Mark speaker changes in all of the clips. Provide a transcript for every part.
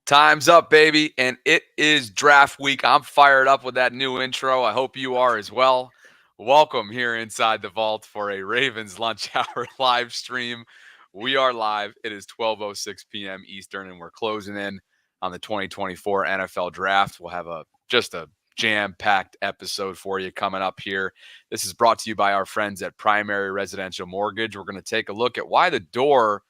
Speaker 1: Time's up, baby, and it is draft week. I'm fired up with that new intro. I hope you are as well. Welcome here inside the vault for a Ravens lunch hour live stream. We are live. It is 12:06 p.m. Eastern, and we're closing in on the 2024 NFL Draft. We'll have just a jam-packed episode for you coming up here. This is brought to you by our friends at Primary Residential Mortgage. We're going to take a look at why the door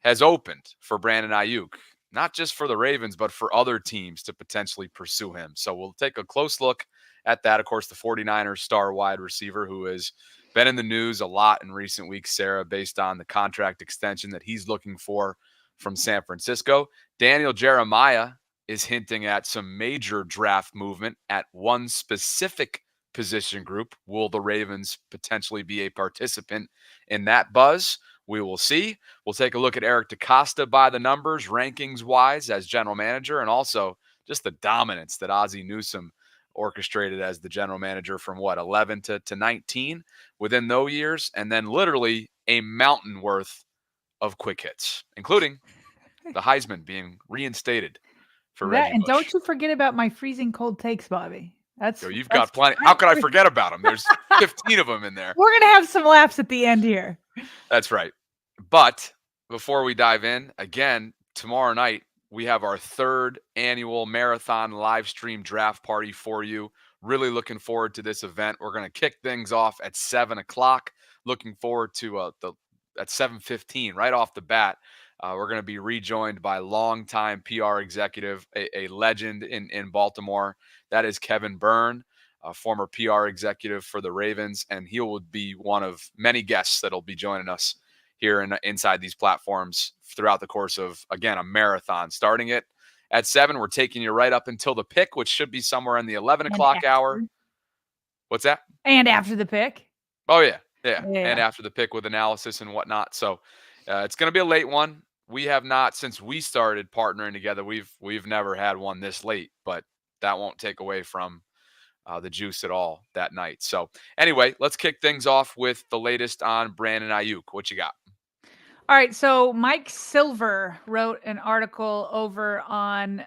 Speaker 1: has opened for Brandon Aiyuk. Not just for the Ravens, but for other teams to potentially pursue him. So we'll take a close look at that. Of course, the 49ers star wide receiver who has been in the news a lot in recent weeks, Sarah, based on the contract extension that he's looking for from San Francisco. Daniel Jeremiah is hinting at some major draft movement at one specific position group. Will the Ravens potentially be a participant in that buzz? We will see. We'll take a look at Eric DeCosta by the numbers, rankings-wise as general manager, and also just the dominance that Ozzie Newsome orchestrated as the general manager from, 11 to 19 within those years, and then literally a mountain worth of quick hits, including the Heisman being reinstated for Reggie Bush.
Speaker 2: And don't you forget about my freezing cold takes, Bobby.
Speaker 1: You've got plenty. How could I forget about them? There's 15 of them in there.
Speaker 2: We're going to have some laughs at the end here.
Speaker 1: That's right. But before we dive in, again, tomorrow night, we have our third annual marathon live stream draft party for you. Really looking forward to this event. We're going to kick things off at 7 o'clock. Looking forward to at 7:15, right off the bat. We're going to be rejoined by longtime PR executive, a legend in Baltimore. That is Kevin Byrne, a former PR executive for the Ravens, and he will be one of many guests that will be joining us here inside these platforms throughout the course of, again, a marathon. Starting it at 7, we're taking you right up until the pick, which should be somewhere in the 11 o'clock hour. What's that?
Speaker 2: And after the pick.
Speaker 1: Oh, yeah. And after the pick with analysis and whatnot. So it's going to be a late one. We have not, since we started partnering together, we've never had one this late, but that won't take away from the juice at all that night. So anyway, let's kick things off with the latest on Brandon Aiyuk. What you got?
Speaker 2: All right, so Mike Silver wrote an article over on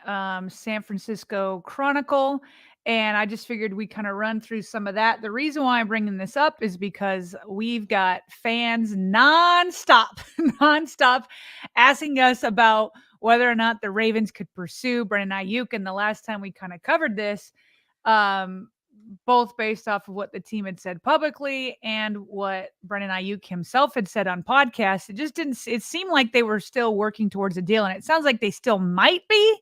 Speaker 2: San Francisco Chronicle, and I just figured we kind of run through some of that. The reason why I'm bringing this up is because we've got fans nonstop asking us about whether or not the Ravens could pursue Brandon Aiyuk. And the last time we kind of covered this, both based off of what the team had said publicly and what Brandon Aiyuk himself had said on podcasts, it seemed like they were still working towards a deal. And it sounds like they still might be,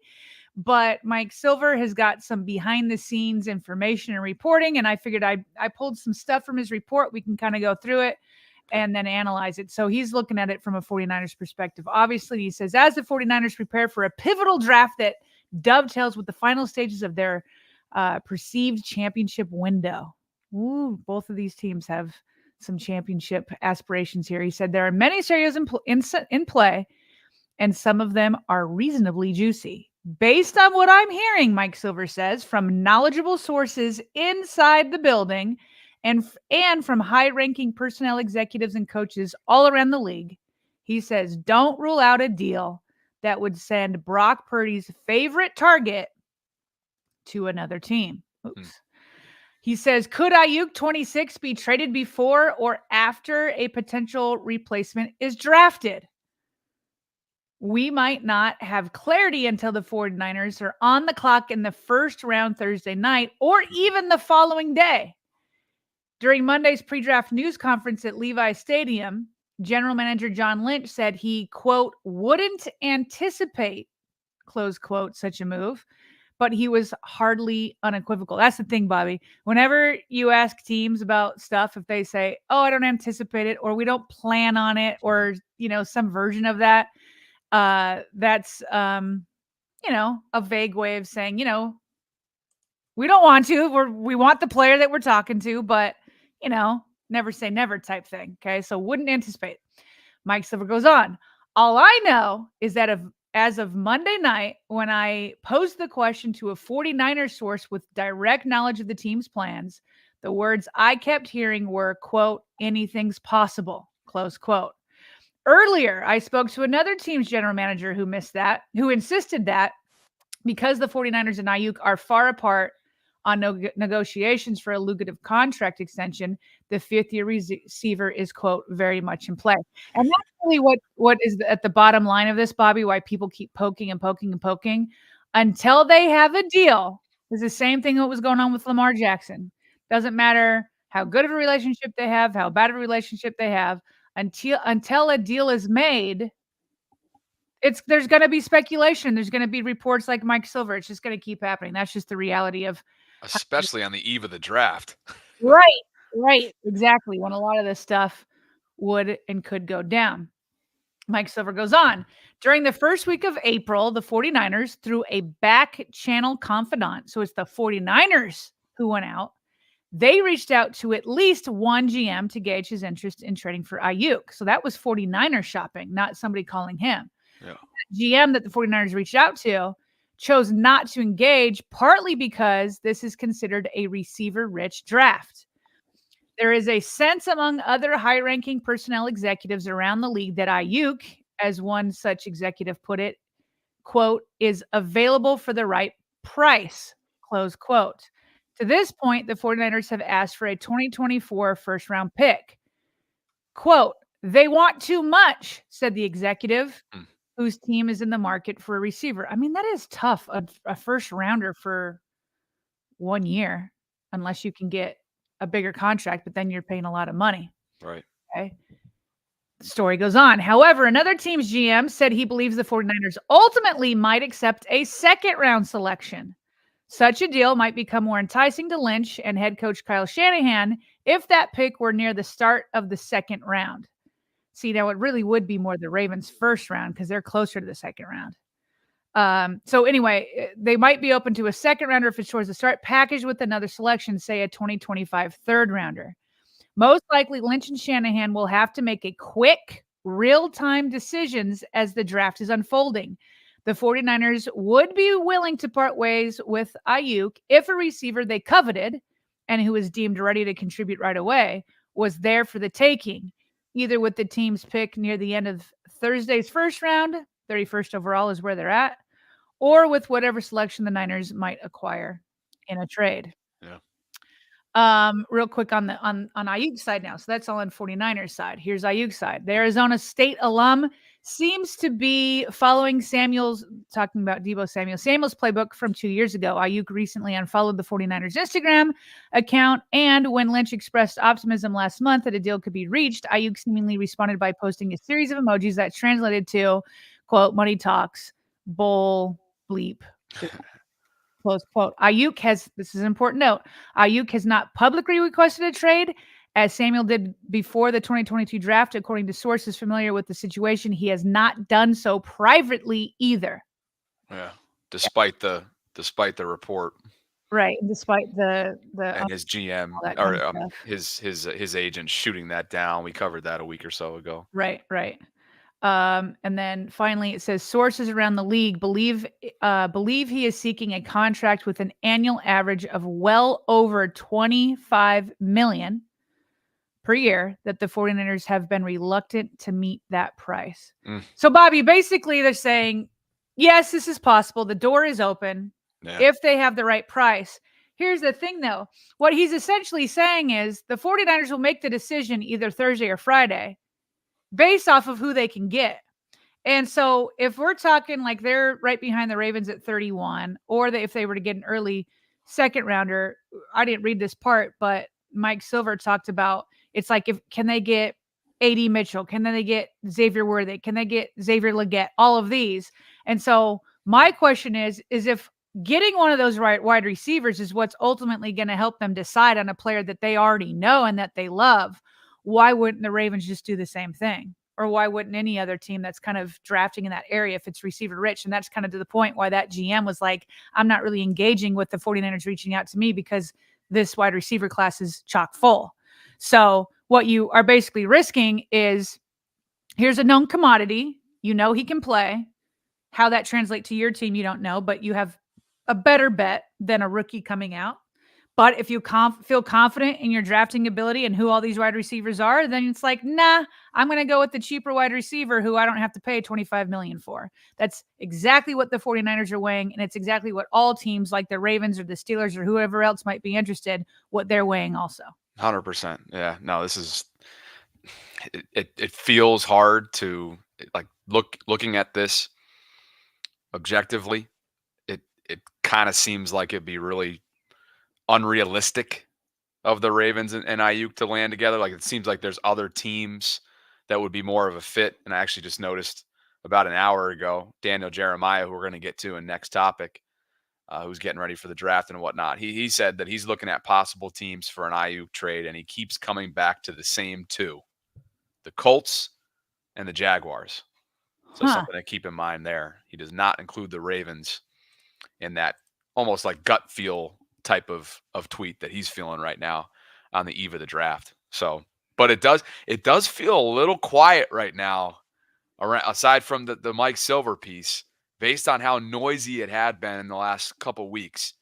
Speaker 2: but Mike Silver has got some behind the scenes information and reporting. And I figured I pulled some stuff from his report. We can kind of go through it and then analyze it. So he's looking at it from a 49ers perspective. Obviously, he says, as the 49ers prepare for a pivotal draft that dovetails with the final stages of their perceived championship window. Ooh, both of these teams have some championship aspirations here. He said there are many scenarios in play, and some of them are reasonably juicy. Based on what I'm hearing, Mike Silver says, from knowledgeable sources inside the building and from high-ranking personnel executives and coaches all around the league, he says, don't rule out a deal that would send Brock Purdy's favorite target to another team. Oops. He says, could Aiyuk 26 be traded before or after a potential replacement is drafted? We might not have clarity until the 49ers are on the clock in the first round Thursday night or even the following day. During Monday's pre-draft news conference at Levi Stadium, General Manager John Lynch said he, quote, wouldn't anticipate, close quote, such a move, but he was hardly unequivocal. That's the thing, Bobby. Whenever you ask teams about stuff, if they say, oh, I don't anticipate it, or we don't plan on it, or, some version of that, that's, a vague way of saying, we don't want to, we want the player that we're talking to, but, never say never type thing. Okay. So wouldn't anticipate. Mike Silver goes on. All I know is that as of Monday night, when I posed the question to a 49ers source with direct knowledge of the team's plans, the words I kept hearing were, quote, anything's possible, close quote. Earlier, I spoke to another team's general manager who insisted that, Because the 49ers and Aiyuk are far apart on negotiations for a lucrative contract extension, the fifth-year receiver is, quote, very much in play. And that's really what is at the bottom line of this, Bobby, why people keep poking and poking and poking. Until they have a deal, it's the same thing that was going on with Lamar Jackson. Doesn't matter how good of a relationship they have, how bad of a relationship they have, until a deal is made, there's going to be speculation. There's going to be reports like Mike Silver. It's just going to keep happening. That's just the reality of,
Speaker 1: especially on the eve of the draft.
Speaker 2: Right. Exactly. When a lot of this stuff would and could go down. Mike Silver goes on. During the first week of April, the 49ers, through a back channel confidant, so it's the 49ers who went out, they reached out to at least one GM to gauge his interest in trading for Aiyuk. So that was 49ers shopping, not somebody calling him.
Speaker 1: Yeah.
Speaker 2: GM that the 49ers reached out to chose not to engage, partly because this is considered a receiver-rich draft. There is a sense among other high-ranking personnel executives around the league that Aiyuk, as one such executive put it, quote, is available for the right price, close quote. To this point, the 49ers have asked for a 2024 first-round pick. Quote, they want too much, said the executive, whose team is in the market for a receiver. I mean, that is tough, a first-rounder for 1 year, unless you can get a bigger contract, but then you're paying a lot of money.
Speaker 1: Right.
Speaker 2: Okay. The story goes on. However, another team's GM said he believes the 49ers ultimately might accept a second-round selection. Such a deal might become more enticing to Lynch and head coach Kyle Shanahan if that pick were near the start of the second round. See, now it really would be more the Ravens' first round because they're closer to the second round. So anyway, they might be open to a second rounder if it's towards the start, packaged with another selection, say a 2025 third rounder. Most likely, Lynch and Shanahan will have to make a quick, real-time decisions as the draft is unfolding. The 49ers would be willing to part ways with Aiyuk if a receiver they coveted and who was deemed ready to contribute right away was there for the taking, either with the team's pick near the end of Thursday's first round, 31st overall is where they're at, or with whatever selection the Niners might acquire in a trade.
Speaker 1: Yeah.
Speaker 2: Real quick on Aiyuk's side now. So that's all on 49ers side. Here's Aiyuk's side. The Arizona State alum seems to be following talking about Deebo Samuel's playbook from 2 years ago. Aiyuk recently unfollowed the 49ers Instagram account, and when Lynch expressed optimism last month that a deal could be reached, Aiyuk seemingly responded by posting a series of emojis that translated to, quote, money talks, bull, bleep, close quote. Aiyuk this is an important note, Aiyuk has not publicly requested a trade, as Samuel did before the 2022 draft. According to sources familiar with the situation, he has not done so privately either.
Speaker 1: Yeah, despite the report.
Speaker 2: Right, despite the
Speaker 1: and his GM or his agent shooting that down. We covered that a week or so ago.
Speaker 2: Right. And then finally, it says sources around the league believe he is seeking a contract with an annual average of well over $25 million per year, that the 49ers have been reluctant to meet that price. So, Bobby, basically they're saying, yes, this is possible. The door is open if they have the right price. Here's the thing, though. What he's essentially saying is the 49ers will make the decision either Thursday or Friday based off of who they can get. And so if we're talking like they're right behind the Ravens at 31, or if they were to get an early second rounder, I didn't read this part, but Mike Silver talked about, it's like, can they get A.D. Mitchell? Can they get Xavier Worthy? Can they get Xavier Legette? All of these. And so my question is if getting one of those wide receivers is what's ultimately going to help them decide on a player that they already know and that they love, why wouldn't the Ravens just do the same thing? Or why wouldn't any other team that's kind of drafting in that area if it's receiver rich? And that's kind of to the point why that GM was like, I'm not really engaging with the 49ers reaching out to me because this wide receiver class is chock full. So what you are basically risking is, here's a known commodity. You know he can play. How that translates to your team, you don't know, but you have a better bet than a rookie coming out. But if you feel confident in your drafting ability and who all these wide receivers are, then it's like, nah, I'm going to go with the cheaper wide receiver who I don't have to pay $25 million for. That's exactly what the 49ers are weighing, and it's exactly what all teams like the Ravens or the Steelers or whoever else might be interested, what they're weighing also.
Speaker 1: 100%. Yeah. No, this is it feels hard to like looking at this objectively. It kind of seems like it'd be really unrealistic of the Ravens and Aiyuk to land together. Like it seems like there's other teams that would be more of a fit. And I actually just noticed about an hour ago, Daniel Jeremiah, who we're going to get to in next topic, who's getting ready for the draft and whatnot. He said that he's looking at possible teams for an Aiyuk trade, and he keeps coming back to the same two: the Colts and the Jaguars. So something to keep in mind there. He does not include the Ravens in that almost like gut feel type of tweet that he's feeling right now on the eve of the draft. So, but it does feel a little quiet right now, around, aside from the Mike Silver piece, based on how noisy it had been in the last couple weeks.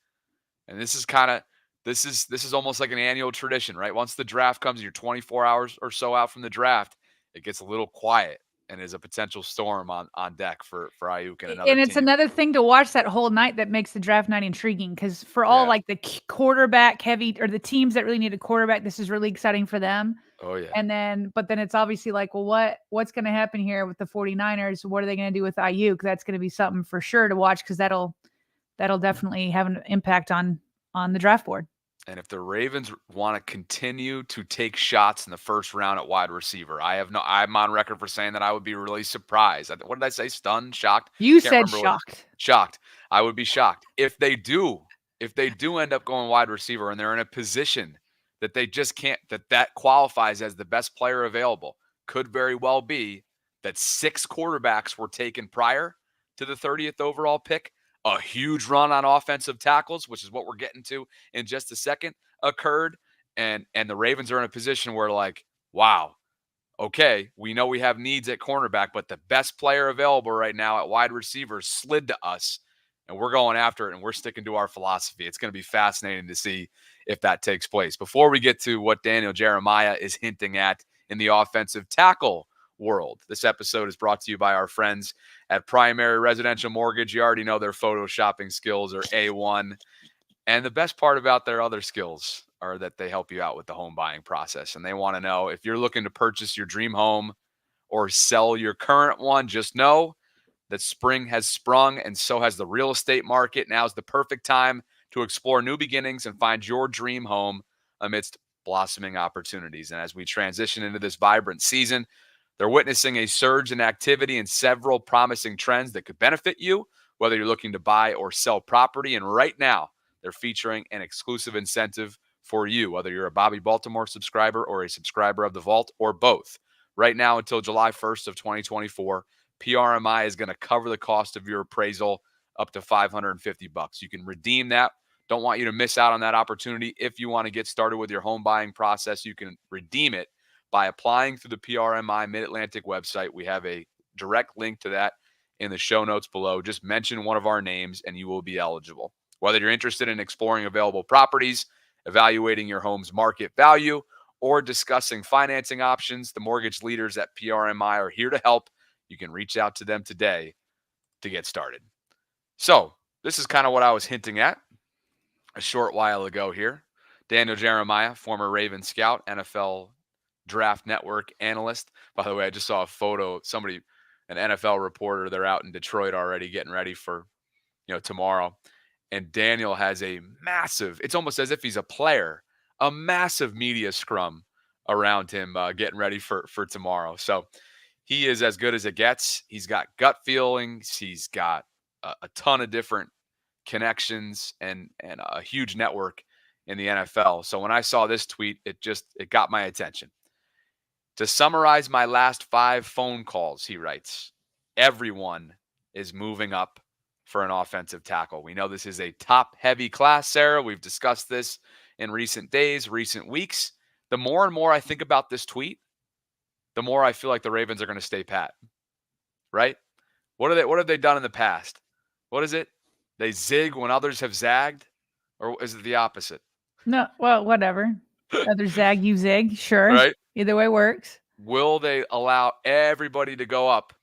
Speaker 1: And this is almost like an annual tradition, right? Once the draft comes, you're 24 hours or so out from the draft, it gets a little quiet and is a potential storm on deck for Aiyuk and another
Speaker 2: And it's
Speaker 1: team.
Speaker 2: another thing to watch that whole night that makes the draft night intriguing, because for all like the quarterback heavy or the teams that really need a quarterback, this is really exciting for them.
Speaker 1: Oh yeah.
Speaker 2: And but then it's obviously like, well, what's going to happen here with the 49ers? What are they going to do with Aiyuk? That's going to be something for sure to watch, because that'll definitely have an impact on the draft board.
Speaker 1: And if the Ravens want to continue to take shots in the first round at wide receiver, I'm on record for saying that I would be really surprised. What did I say? Stunned? Shocked?
Speaker 2: You said shocked.
Speaker 1: Shocked. I would be shocked. If they do end up going wide receiver and they're in a position that they just can't, that qualifies as the best player available, could very well be that 6 quarterbacks were taken prior to the 30th overall pick. A huge run on offensive tackles, which is what we're getting to in just a second, occurred. And the Ravens are in a position where, like, wow, okay, we know we have needs at cornerback, but the best player available right now at wide receiver slid to us, and we're going after it, and we're sticking to our philosophy. It's going to be fascinating to see if that takes place. Before we get to what Daniel Jeremiah is hinting at in the offensive tackle world, this episode is brought to you by our friends at Primary Residential Mortgage. You already know their photoshopping skills are A1. And the best part about their other skills are that they help you out with the home buying process. And they want to know if you're looking to purchase your dream home or sell your current one, just know that spring has sprung, and so has the real estate market. Now's the perfect time to explore new beginnings and find your dream home amidst blossoming opportunities. And as we transition into this vibrant season, they're witnessing a surge in activity and several promising trends that could benefit you, whether you're looking to buy or sell property. And right now, they're featuring an exclusive incentive for you, whether you're a Bobby Baltimore subscriber or a subscriber of the Vault, or both. Right now, until July 1st of 2024, PRMI is going to cover the cost of your appraisal up to $550. You can redeem that. Don't want you to miss out on that opportunity. If you want to get started with your home buying process, you can redeem it by applying through the PRMI Mid-Atlantic website. We have a direct link to that in the show notes below. Just mention one of our names and you will be eligible. Whether you're interested in exploring available properties, evaluating your home's market value, or discussing financing options, the mortgage leaders at PRMI are here to help. You can reach out to them today to get started. So this is kind of what I was hinting at a short while ago here. Daniel Jeremiah, former Ravens scout, NFL Draft Network analyst. By the way, I just saw a photo. Somebody, an NFL reporter, they're out in Detroit already getting ready for, tomorrow. And Daniel has a massive, it's almost as if he's a player, a massive media scrum around him getting ready for tomorrow. So he is as good as it gets. He's got gut feelings. He's got a ton of different connections and a huge network in the NFL. So when I saw this tweet, it got my attention. To summarize my last 5 phone calls, he writes, everyone is moving up for an offensive tackle. We know this is a top-heavy class, Sarah. We've discussed this in recent days, recent weeks. The more and more I think about this tweet, the more I feel like the Ravens are going to stay pat, right? What have they done in the past? What is it? They zig when others have zagged? Or is it the opposite?
Speaker 2: No, well, whatever. Other zag, you zig. Sure.
Speaker 1: Right?
Speaker 2: Either way works.
Speaker 1: Will they allow everybody to go up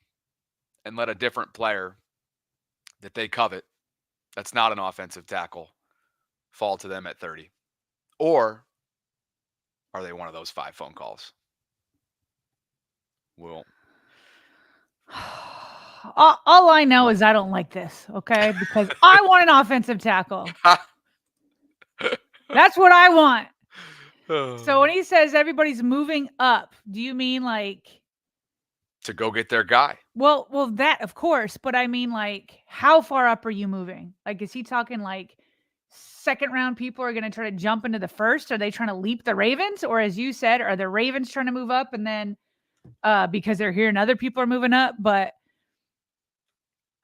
Speaker 1: and let a different player that they covet, that's not an offensive tackle, fall to them at 30? Or are they one of those 5 phone calls? Well,
Speaker 2: All I know is I don't like this, okay? Because I want an offensive tackle. That's what I want. So when he says everybody's moving up, do you mean like
Speaker 1: to go get their guy?
Speaker 2: well, that of course, but I mean like how far up are you moving? Like is he talking like second round people are going to try to jump into the first? Are they trying to leap the Ravens, or as you said, are the Ravens trying to move up and then because they're hearing other people are moving up? But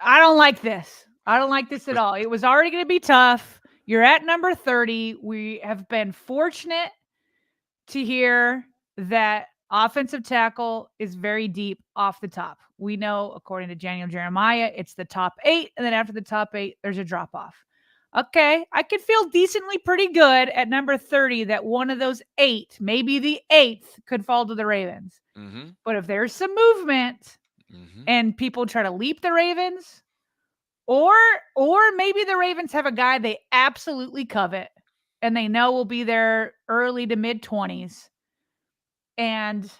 Speaker 2: I don't like this. I don't like this at all. It was already going to be tough. You're at number 30. We have been fortunate to hear that offensive tackle is very deep off the top. We know, according to Daniel Jeremiah, it's the top 8. And then after the top 8, there's a drop off. Okay, I could feel decently pretty good at number 30 that one of those 8, maybe the 8th, could fall to the Ravens.
Speaker 1: Mm-hmm.
Speaker 2: But if there's some movement and people try to leap the Ravens, or maybe the Ravens have a guy they absolutely covet and they know will be there early to mid 20s, and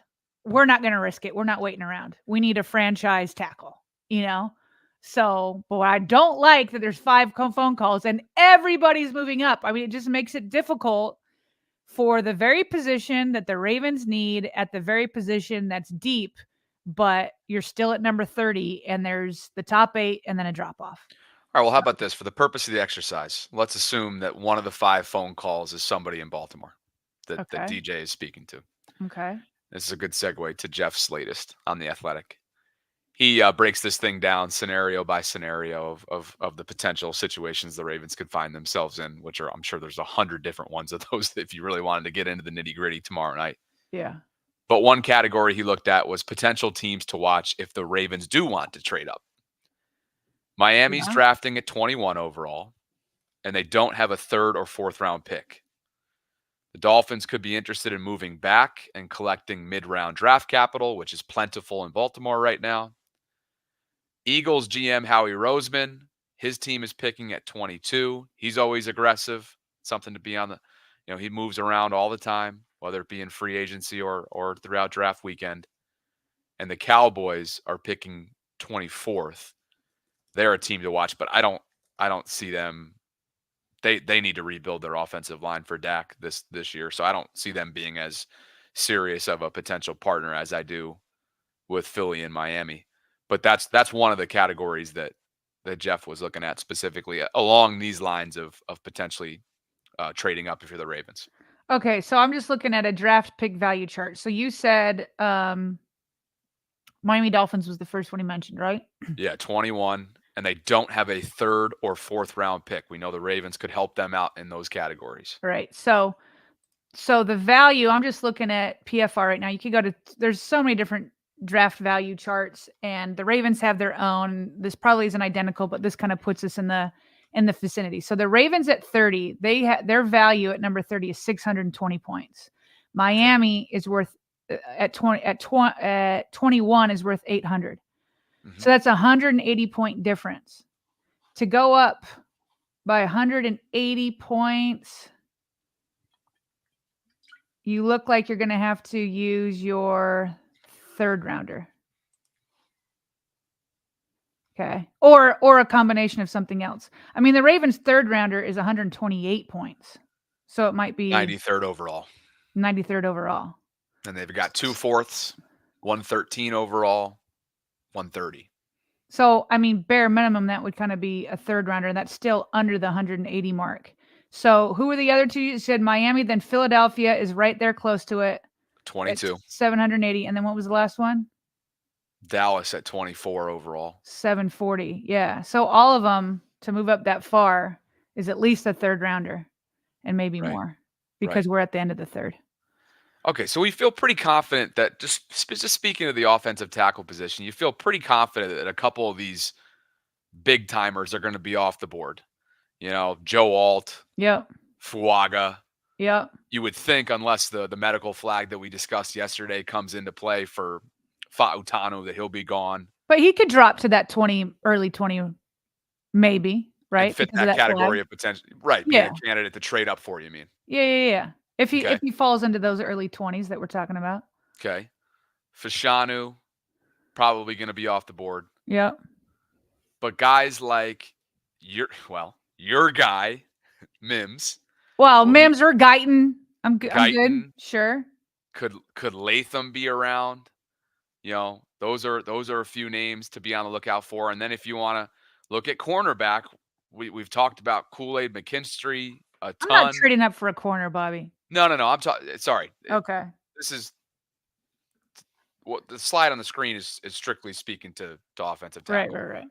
Speaker 2: we're not going to risk it. We're not waiting around. We need a franchise tackle, you know? So, but I don't like that there's 5 phone calls and everybody's moving up. I mean, it just makes it difficult for the very position that the Ravens need at the very position that's deep, but you're still at number 30 and there's the top 8 and then a drop off.
Speaker 1: All right, well, how about this? For the purpose of the exercise, let's assume that one of the 5 phone calls is somebody in Baltimore that DJ is speaking to.
Speaker 2: Okay.
Speaker 1: This is a good segue to Jeff's latest on The Athletic. He breaks this thing down scenario by scenario of the potential situations the Ravens could find themselves in, which are, I'm sure there's 100 different ones of those if you really wanted to get into the nitty gritty tomorrow night.
Speaker 2: Yeah.
Speaker 1: But one category he looked at was potential teams to watch if the Ravens do want to trade up. Miami's drafting at 21 overall, and they don't have a 3rd or 4th round pick. The Dolphins could be interested in moving back and collecting mid-round draft capital, which is plentiful in Baltimore right now. Eagles GM Howie Roseman, his team is picking at 22. He's always aggressive, something to be on the, he moves around all the time, whether it be in free agency or throughout draft weekend. And the Cowboys are picking 24th. They're a team to watch, but I don't see them. They need to rebuild their offensive line for Dak this year, so I don't see them being as serious of a potential partner as I do with Philly and Miami. But that's one of the categories that Jeff was looking at specifically along these lines of potentially trading up if you're the Ravens.
Speaker 2: Okay, so I'm just looking at a draft pick value chart. So you said Miami Dolphins was the first one he mentioned, right?
Speaker 1: Yeah, 21, and they don't have a 3rd or 4th round pick. We know the Ravens could help them out in those categories.
Speaker 2: Right. So the value, I'm just looking at PFR right now. You could go to, there's so many different draft value charts, and the Ravens have their own. This probably isn't identical, but this kind of puts us in the vicinity. So the Ravens at 30, their value at number 30 is 620 points. Miami is worth at 21 is worth 800. So that's a 180 point difference. To go up by 180 points, you look like you're going to have to use your 3rd rounder. Okay. Or a combination of something else. I mean, the Ravens' 3rd rounder is 128 points. So it might be
Speaker 1: 93rd overall.
Speaker 2: 93rd overall.
Speaker 1: And they've got 2 4ths, 113 overall, 130.
Speaker 2: So, I mean, bare minimum, that would kind of be a 3rd rounder, and that's still under the 180 mark. So who are the other 2? You said Miami, then Philadelphia is right there close to it.
Speaker 1: 22.
Speaker 2: 780. And then what was the last one?
Speaker 1: Dallas at 24 overall.
Speaker 2: 740. Yeah. So all of them to move up that far is at least a 3rd rounder and maybe more because we're at the end of the 3rd.
Speaker 1: Okay, so we feel pretty confident that just speaking of the offensive tackle position, you feel pretty confident that a couple of these big timers are going to be off the board. Joe Alt,
Speaker 2: Yep.
Speaker 1: Fuaga,
Speaker 2: Yep.
Speaker 1: You would think, unless the medical flag that we discussed yesterday comes into play for Fa'utanu, that he'll be gone.
Speaker 2: But he could drop to that 20, early 20, maybe, right?
Speaker 1: And fit
Speaker 2: Because of
Speaker 1: that
Speaker 2: that
Speaker 1: category
Speaker 2: flag.
Speaker 1: of potential. Right. Being a candidate to trade up for, you mean?
Speaker 2: Yeah. If
Speaker 1: Okay.
Speaker 2: he falls into those early 20s that we're talking about.
Speaker 1: Okay. Fashanu, probably going to be off the board.
Speaker 2: Yep.
Speaker 1: But guys like your guy, Mims.
Speaker 2: Well, Mims or Guyton. I'm good. Sure.
Speaker 1: Could Latham be around? You know, those are a few names to be on the lookout for. And then if you want to look at cornerback, we've talked about Kool-Aid McKinstry a ton.
Speaker 2: I'm not trading up for a corner, Bobby.
Speaker 1: No. I'm sorry.
Speaker 2: Okay.
Speaker 1: This is what the slide on the screen is strictly speaking to offensive tackle.
Speaker 2: Right.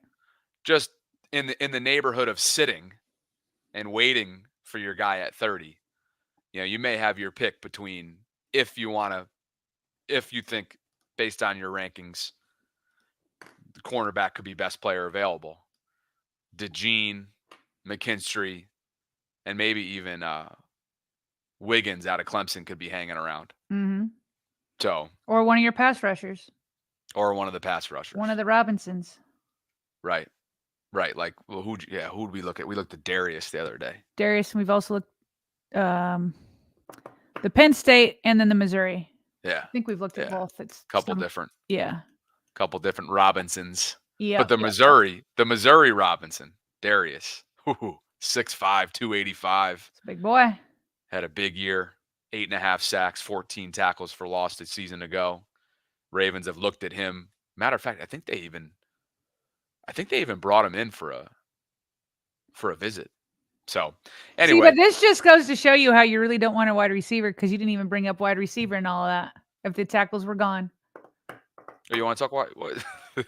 Speaker 1: Just in the neighborhood of sitting and waiting for your guy at 30. You know, you may have your pick between, if you think based on your rankings, the cornerback could be best player available. DeJean, McKinstry, and maybe even Wiggins out of Clemson could be hanging around.
Speaker 2: Mm-hmm.
Speaker 1: So,
Speaker 2: or one of your pass rushers.
Speaker 1: Or one of the pass rushers.
Speaker 2: One of the Robinsons.
Speaker 1: Right. Like, well, who'd we look at? We looked at Darius the other day.
Speaker 2: Darius, and we've also looked the Penn State and then the Missouri.
Speaker 1: Yeah.
Speaker 2: I think we've looked at both. It's
Speaker 1: couple different Robinsons.
Speaker 2: Yeah.
Speaker 1: But the Missouri Robinson, Darius, 6'5", 285.
Speaker 2: It's a big boy.
Speaker 1: Had a big year, 8.5 sacks, 14 tackles for loss a season ago. Ravens have looked at him. Matter of fact, I think they even brought him in for a visit. So, anyway.
Speaker 2: See, but this just goes to show you how you really don't want a wide receiver, because you didn't even bring up wide receiver and all of that if the tackles were gone.
Speaker 1: Oh, you want to talk what?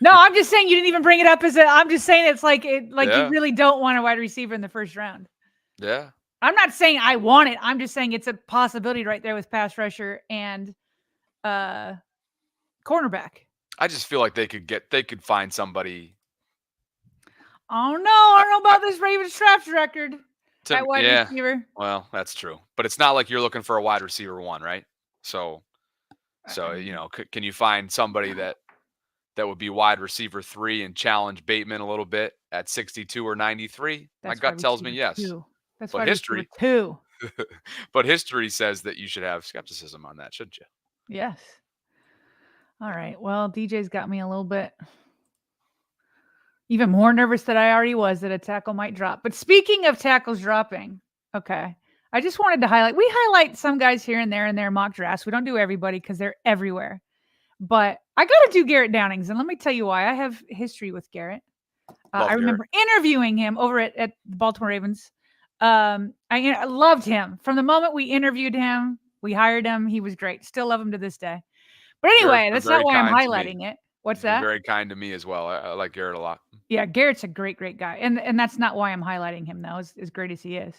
Speaker 2: No, I'm just saying you didn't even bring it up I'm just saying it's like you really don't want a wide receiver in the first round.
Speaker 1: Yeah.
Speaker 2: I'm not saying I want it. I'm just saying it's a possibility right there with pass rusher and cornerback.
Speaker 1: I just feel like they could find somebody.
Speaker 2: Oh no, I don't know about this Ravens draft record at wide receiver.
Speaker 1: Well, that's true, but it's not like you're looking for a wide receiver one, right? So you know, can you find somebody that would be wide receiver 3 and challenge Bateman a little bit at 62 or 93? My gut tells me yes.
Speaker 2: That's
Speaker 1: but history
Speaker 2: 2.
Speaker 1: But history says that you should have skepticism on that, shouldn't you?
Speaker 2: Yes. All right. Well, DJ's got me a little bit even more nervous than I already was that a tackle might drop. But speaking of tackles dropping, okay, I just wanted to we highlight some guys here and there in their mock drafts. We don't do everybody because they're everywhere. But I got to do Garrett Downings, and let me tell you why. I have history with Garrett. I remember interviewing him over at the Baltimore Ravens. I loved him. From the moment we interviewed him, we hired him. He was great. Still love him to this day. But anyway, that's not why I'm highlighting it. What's that?
Speaker 1: Very kind to me as well. I like Garrett a lot.
Speaker 2: Yeah, Garrett's a great guy. And that's not why I'm highlighting him, though, as great as he is.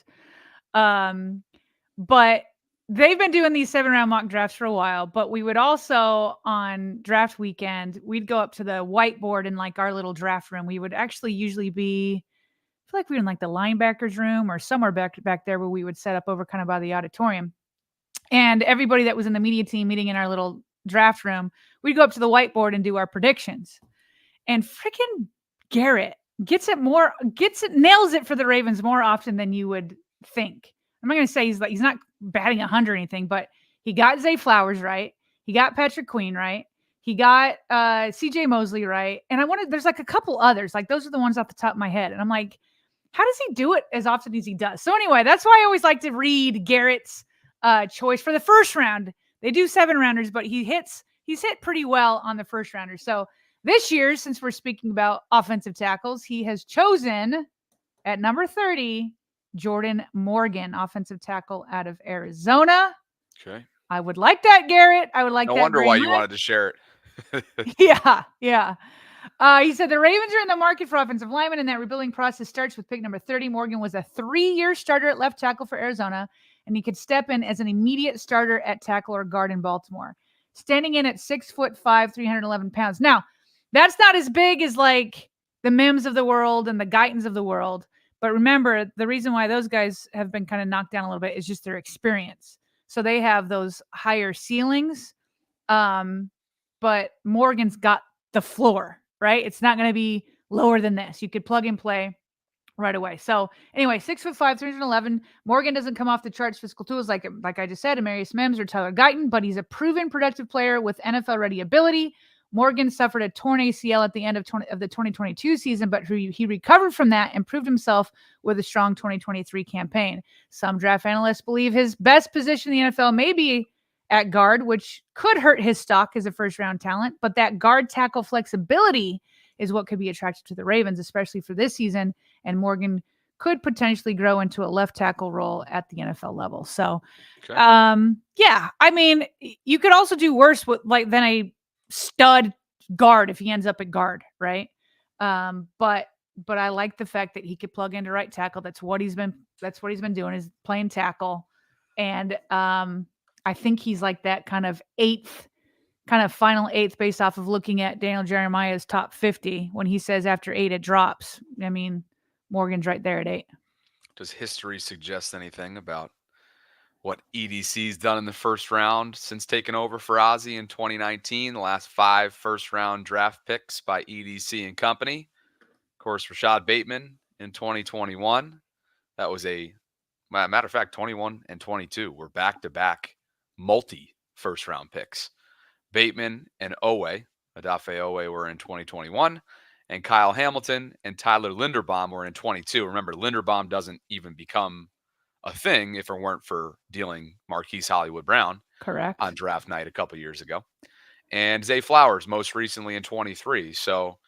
Speaker 2: But they've been doing these 7-round mock drafts for a while, but we would also, on draft weekend, we'd go up to the whiteboard in like our little draft room. We would actually usually be, I feel like we were in like the linebackers room or somewhere back there where we would set up over kind of by the auditorium. And everybody that was in the media team meeting in our little draft room, we'd go up to the whiteboard and do our predictions. And freaking Garrett nails it for the Ravens more often than you would think. I'm not going to say he's not batting 100 or anything, but he got Zay Flowers right. He got Patrick Queen right. He got CJ Mosley right. And there's like a couple others. Like those are the ones off the top of my head. And I'm like, how does he do it as often as he does? So anyway, that's why I always like to read Garrett's choice for the first round. They do 7-rounders, but he's hit pretty well on the first rounder. So this year, since we're speaking about offensive tackles, he has chosen at number 30, Jordan Morgan, offensive tackle out of Arizona.
Speaker 1: Okay.
Speaker 2: I would like that, Garrett. I would like that.
Speaker 1: No wonder why you wanted to share it.
Speaker 2: Yeah. He said the Ravens are in the market for offensive linemen, and that rebuilding process starts with pick number 30. Morgan was a 3-year starter at left tackle for Arizona, and he could step in as an immediate starter at tackle or guard in Baltimore. Standing in at 6'5", 311 pounds. Now, that's not as big as like the Mims of the world and the Guytons of the world, But remember, the reason why those guys have been kind of knocked down a little bit is just their experience. So they have those higher ceilings. But Morgan's got the floor, right? It's not going to be lower than this. You could plug and play right away. So anyway, 6'5", 311. Morgan doesn't come off the charts physical tools like I just said, Amarius Mims or Tyler Guyton, but he's a proven productive player with NFL-ready ability. Morgan suffered a torn ACL at the end of the 2022 season, but he recovered from that and proved himself with a strong 2023 campaign. Some draft analysts believe his best position in the NFL may be at guard, which could hurt his stock as a first-round talent, but that guard tackle flexibility is what could be attractive to the Ravens, especially for this season, and Morgan could potentially grow into a left tackle role at the NFL level. So,
Speaker 1: Okay.
Speaker 2: yeah, I mean, you could also do worse with than a stud guard if he ends up at guard, right? But I like the fact that he could plug into right tackle. That's what he's been doing, is playing tackle. And I think he's like that kind of final eighth based off of looking at Daniel Jeremiah's top 50 when he says after 8 it drops. I mean, Morgan's right there at 8.
Speaker 1: Does history suggest anything about what EDC's done in the first round since taking over for Ozzie in 2019? The last 5 first-round draft picks by EDC and company. Of course, Rashad Bateman in 2021. That was matter of fact, 21 and 22 were back-to-back multi-first-round picks. Bateman and Owe, Odafe Owe, were in 2021. And Kyle Hamilton and Tyler Linderbaum were in 22. Remember, Linderbaum doesn't even become a thing if it weren't for dealing Marquise Hollywood Brown on draft night a couple years ago. And Zay Flowers most recently in 23. So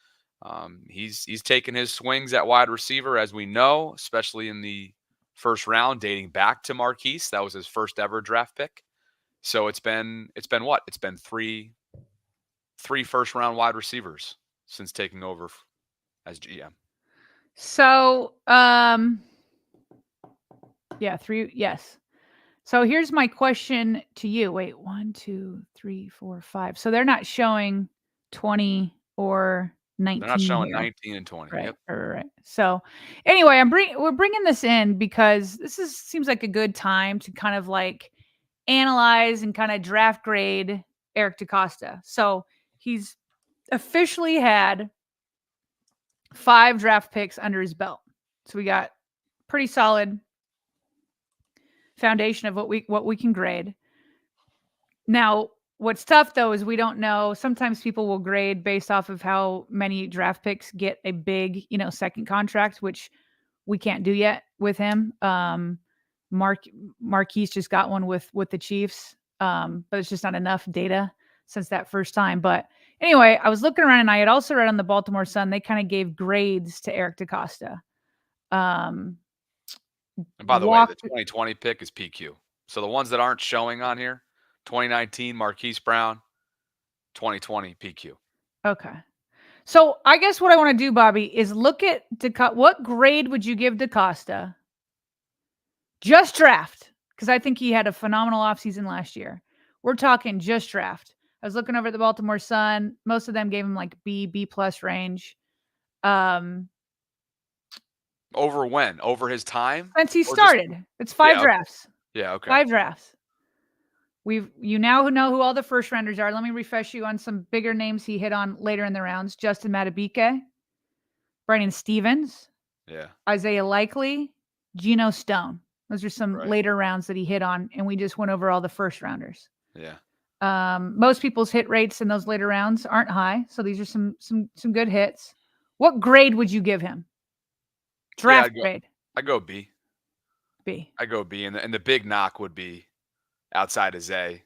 Speaker 1: he's taken his swings at wide receiver, as we know, especially in the first round, dating back to Marquise. That was his first ever draft pick. So it's been what? It's been three first round wide receivers since taking over as GM.
Speaker 2: So, yeah, 3. Yes. So here's my question to you. Wait, 1, 2, 3, 4, 5. So they're not showing 20 or 19.
Speaker 1: They're not showing
Speaker 2: here.
Speaker 1: 19 and 20.
Speaker 2: Right,
Speaker 1: Yep.
Speaker 2: right. So anyway, we're bringing this in because seems like a good time to kind of like analyze and kind of draft grade Eric DeCosta. So he's officially had 5 draft picks under his belt. So we got pretty solid foundation of what we can grade. Now, what's tough though is we don't know. Sometimes people will grade based off of how many draft picks get a big, second contract, which we can't do yet with him. Marquise just got one with the Chiefs, but it's just not enough data since that first time. But anyway, I was looking around and I had also read on the Baltimore Sun, they kind of gave grades to Eric DeCosta.
Speaker 1: And by the way, the 2020 pick is PQ. So the ones that aren't showing on here, 2019 Marquise Brown, 2020 PQ.
Speaker 2: Okay. So I guess what I want to do, Bobby, is look at what grade would you give DeCosta? Just draft, because I think he had a phenomenal offseason last year. We're talking just draft. I was looking over at the Baltimore Sun. Most of them gave him like B+ range.
Speaker 1: Over when? Over his time?
Speaker 2: Since he started. It's 5 drafts.
Speaker 1: Yeah, okay.
Speaker 2: 5 drafts. You now know who all the first rounders are. Let me refresh you on some bigger names he hit on later in the rounds. Justin Madubuike, Brandon Stevens, Isaiah Likely, Geno Stone. Those are some later rounds that he hit on, and we just went over all the first rounders.
Speaker 1: Yeah.
Speaker 2: Most people's hit rates in those later rounds aren't high, so these are some good hits. What grade would you give him? Draft grade.
Speaker 1: I go B. I go B, and the big knock would be outside of Zay,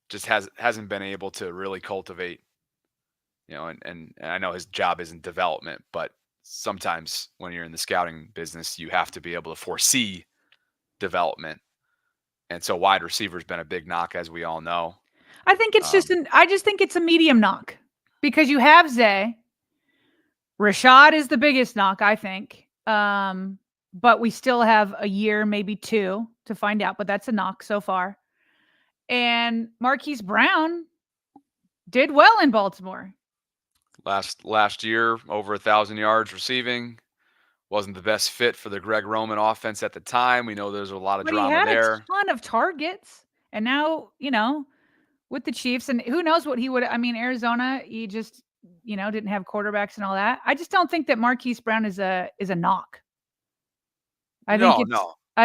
Speaker 1: just hasn't been able to really cultivate, and I know his job isn't development, but sometimes when you're in the scouting business, you have to be able to foresee development. And so wide receiver's been a big knock, as we all know.
Speaker 2: I think it's I just think it's a medium knock because you have Zay. Rashad is the biggest knock, I think. But we still have a year, maybe 2 to find out, but that's a knock so far. And Marquise Brown did well in Baltimore.
Speaker 1: Last year, over 1,000 yards receiving, wasn't the best fit for the Greg Roman offense at the time. We know there's a lot of
Speaker 2: But he
Speaker 1: drama
Speaker 2: had a
Speaker 1: there.
Speaker 2: ton of targets, and now, with the Chiefs, and who knows what he would. I mean, Arizona, he just, didn't have quarterbacks and all that. I just don't think that Marquise Brown is a knock. I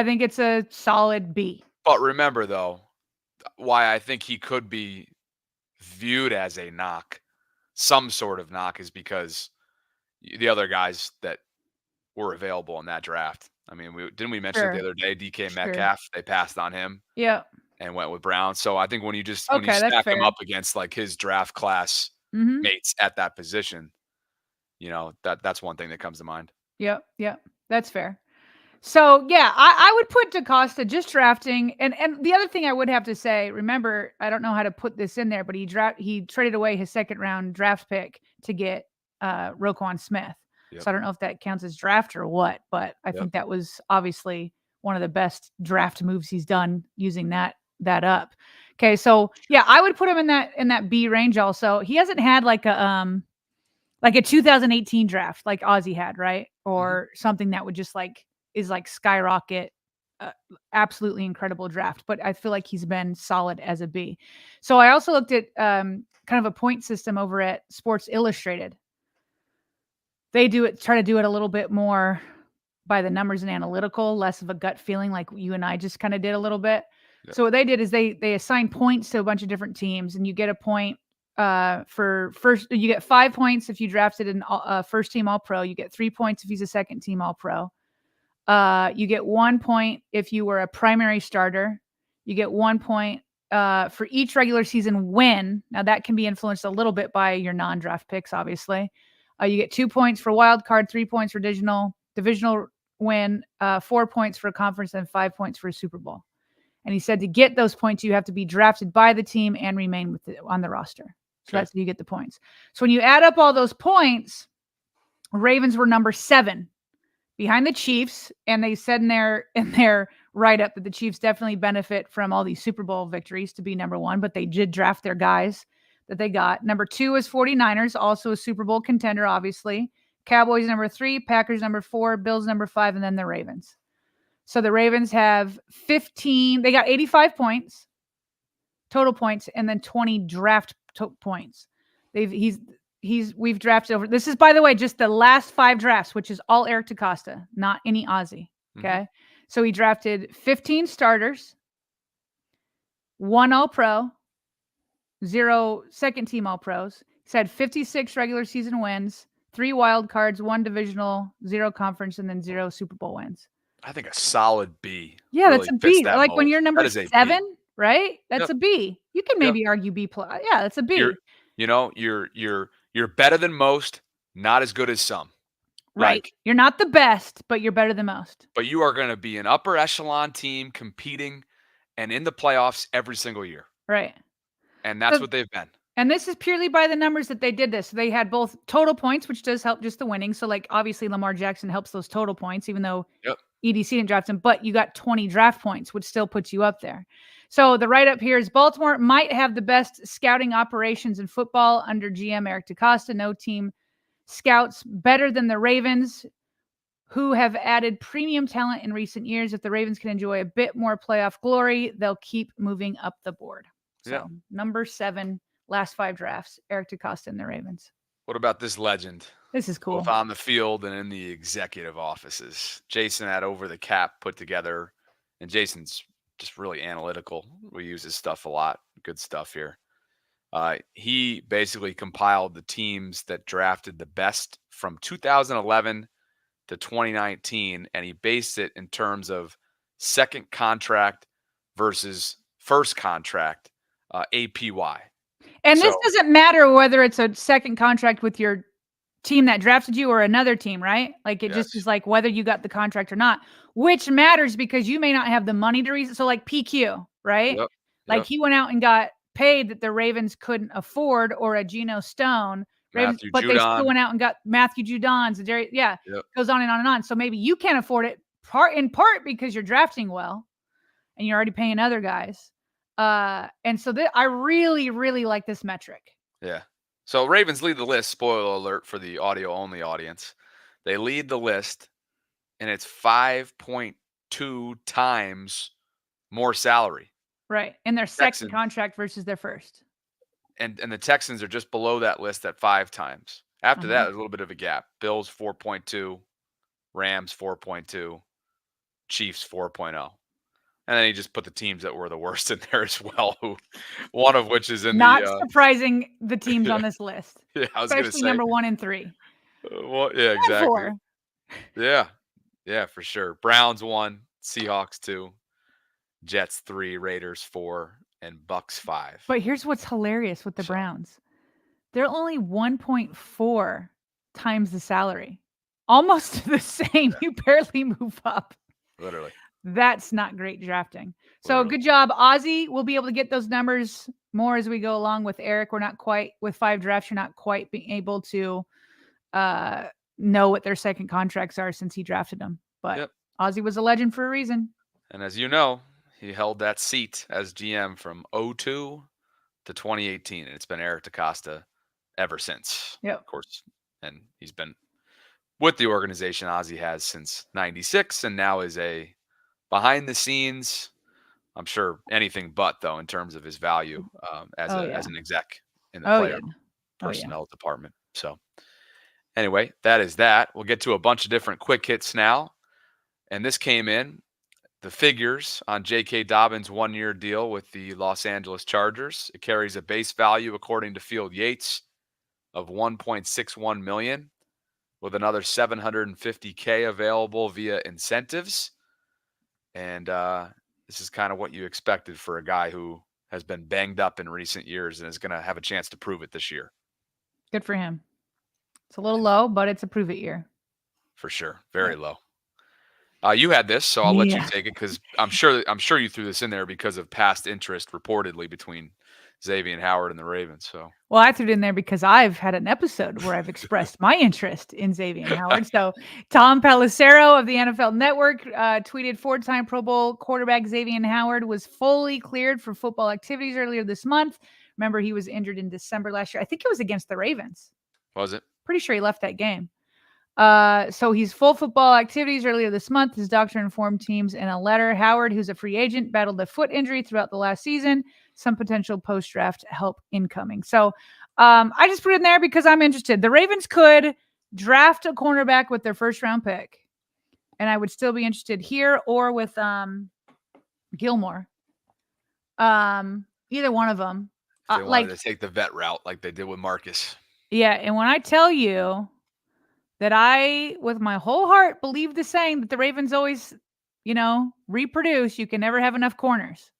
Speaker 2: think it's a solid B.
Speaker 1: But remember, though, why I think he could be viewed as a knock, some sort of knock, is because the other guys that were available in that draft. I mean, didn't we mention it the other day? DK Metcalf, they passed on him.
Speaker 2: Yeah.
Speaker 1: And went with Brown. So I think when you
Speaker 2: Okay,
Speaker 1: stack him up against like his draft class mates at that position, that's one thing that comes to mind.
Speaker 2: Yep. That's fair. So yeah, I would put DeCosta just drafting, and the other thing I would have to say, remember, I don't know how to put this in there, but he traded away his second round draft pick to get Roquan Smith. Yep. So I don't know if that counts as draft or what, but I think that was obviously one of the best draft moves he's done, using that up. Okay, so yeah, I would put him in that B range. Also, he hasn't had like a 2018 draft like Ozzie had, right? Or something that would just is skyrocket, absolutely incredible draft. But I feel like he's been solid as a B. So I also looked at kind of a point system over at Sports Illustrated. They try to do it a little bit more by the numbers and analytical, less of a gut feeling like you and I just kind of did a little bit. Yep. So what they did is they assign points to a bunch of different teams, and you get a point for first. You get 5 points if you drafted a first team All Pro. You get 3 points if he's a second team All Pro. You get 1 point if you were a primary starter. You get 1 point for each regular season win. Now that can be influenced a little bit by your non-draft picks, obviously. You get 2 points for wild card, 3 points for divisional win, 4 points for a conference, and 5 points for a Super Bowl. And he said to get those points, you have to be drafted by the team and remain on the roster. So that's how you get the points. So when you add up all those points, Ravens were number 7 behind the Chiefs. And they said in their write-up that the Chiefs definitely benefit from all these Super Bowl victories to be number 1, but they did draft their guys that they got. Number 2 is 49ers, also a Super Bowl contender, obviously. Cowboys number 3, Packers number 4, Bills number 5, and then the Ravens. So the Ravens have 15. They got 85 points, total points, and then 20 draft points. We've drafted over. This is, by the way, just the last 5 drafts, which is all Eric DeCosta, not any Ozzie. Okay, so he drafted 15 starters, 1 All Pro, 0 second team All Pros. He's had 56 regular season wins, 3 wild cards, 1 divisional, 0 conference, and then 0 Super Bowl wins.
Speaker 1: I think a solid B.
Speaker 2: Yeah, really, that's a B. Like mold. When you're number 7, right? That's a B. You can maybe argue B+. Yeah, that's a B.
Speaker 1: You're better than most, not as good as some.
Speaker 2: Right. You're not the best, but you're better than most.
Speaker 1: But you are going to be an upper echelon team competing and in the playoffs every single year.
Speaker 2: Right.
Speaker 1: And that's what they've been.
Speaker 2: And this is purely by the numbers that they did this. So they had both total points, which does help just the winning. So obviously Lamar Jackson helps those total points, even though EDC didn't draft him, but you got 20 draft points, which still puts you up there. So the write-up here is Baltimore might have the best scouting operations in football under GM Eric DeCosta. No team scouts better than the Ravens, who have added premium talent in recent years. If the Ravens can enjoy a bit more playoff glory, they'll keep moving up the board. So number 7, last 5 drafts, Eric DeCosta and the Ravens.
Speaker 1: What about this legend?
Speaker 2: This is cool.
Speaker 1: Both on the field and in the executive offices. Jason had Over the Cap put together, and Jason's just really analytical. We use his stuff a lot. Good stuff here. He basically compiled the teams that drafted the best from 2011 to 2019, and he based it in terms of second contract versus first contract, APY.
Speaker 2: And this doesn't matter whether it's a second contract with your team that drafted you or another team, right? It just is whether you got the contract or not, which matters because you may not have the money to reason. So PQ, right? Yep. He went out and got paid that the Ravens couldn't afford, or a Geno Stone, Ravens, but they still went out and got Matthew Judon's, and Derrick, goes on and on and on. So maybe you can't afford it in part because you're drafting well and you're already paying other guys. And so I really, really like this metric.
Speaker 1: Yeah. So Ravens lead the list. Spoiler alert for the audio only audience. They lead the list and it's 5.2 times more salary.
Speaker 2: Right. And their second contract versus their first.
Speaker 1: And the Texans are just below that list at 5 times. After that, there's a little bit of a gap. Bills 4.2, Rams 4.2, Chiefs 4.0. And then he just put the teams that were the worst in there as well, one of which is in
Speaker 2: Not surprising the teams on this list.
Speaker 1: Yeah, I was going to say.
Speaker 2: Especially number 1 and 3.
Speaker 1: Well, yeah, exactly. Yeah, for sure. Browns 1, Seahawks 2, Jets 3, Raiders 4, and Bucks 5.
Speaker 2: But here's what's hilarious with the Browns. They're only 1.4 times the salary. Almost the same. You barely move up.
Speaker 1: Literally.
Speaker 2: That's not great drafting. So good job, Ozzy. We'll be able to get those numbers more as we go along with Eric. We're not quite, with 5 drafts, you're not quite being able to know what their second contracts are since he drafted them. But Ozzy was a legend for a reason.
Speaker 1: And as you know, he held that seat as GM from 2002 to 2018. And it's been Eric DeCosta ever since.
Speaker 2: Yep.
Speaker 1: Of course. And he's been with the organization, Ozzy has, since 96, and now is a behind the scenes, I'm sure anything but, though, in terms of his value as an exec in the player personnel department. So anyway, that is that. We'll get to a bunch of different quick hits now. And this came in, the figures on J.K. Dobbins' 1-year deal with the Los Angeles Chargers. It carries a base value, according to Field Yates, of $1.61 million, with another $750K available via incentives. And this is kind of what you expected for a guy who has been banged up in recent years and is going to have a chance to prove it this year.
Speaker 2: Good for him. It's a little low, but it's a prove it year.
Speaker 1: For sure. Very low. You had this, so I'll let you take it, because I'm sure you threw this in there because of past interest reportedly between Xaven Howard and the Ravens. So,
Speaker 2: well, I threw it in there because I've had an episode where I've expressed my interest in Xaven Howard. So Tom Pelissero of the NFL Network tweeted 4-time Pro Bowl quarterback Xaven Howard was fully cleared for football activities earlier this month. Remember, he was injured in December last year. I think it was against the Ravens.
Speaker 1: Was it?
Speaker 2: Pretty sure he left that game. So he's full football activities earlier this month. His doctor informed teams in a letter. Howard, who's a free agent, battled a foot injury throughout the last season. Some potential post-draft help incoming. So I just put it in there because I'm interested. The Ravens could draft a cornerback with their first-round pick, and I would still be interested here or with Gilmore. Either one of them.
Speaker 1: They wanted to take the vet route like they did with Marcus.
Speaker 2: Yeah, and when I tell you that I, with my whole heart, believe the saying that the Ravens always, reproduce. You can never have enough corners.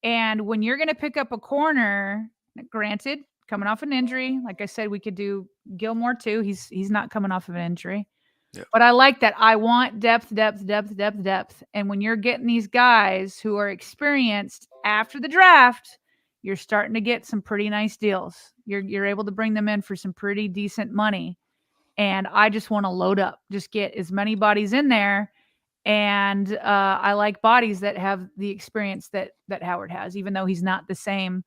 Speaker 2: And when you're going to pick up a corner, granted, coming off an injury, like I said, we could do Gilmore too. He's not coming off of an injury. Yep. But I like that. I want depth. And when you're getting these guys who are experienced after the draft, you're starting to get some pretty nice deals. You're able to bring them in for some pretty decent money. And I just want to load up, just get as many bodies in there. And I like bodies that have the experience that Howard has, even though he's not the same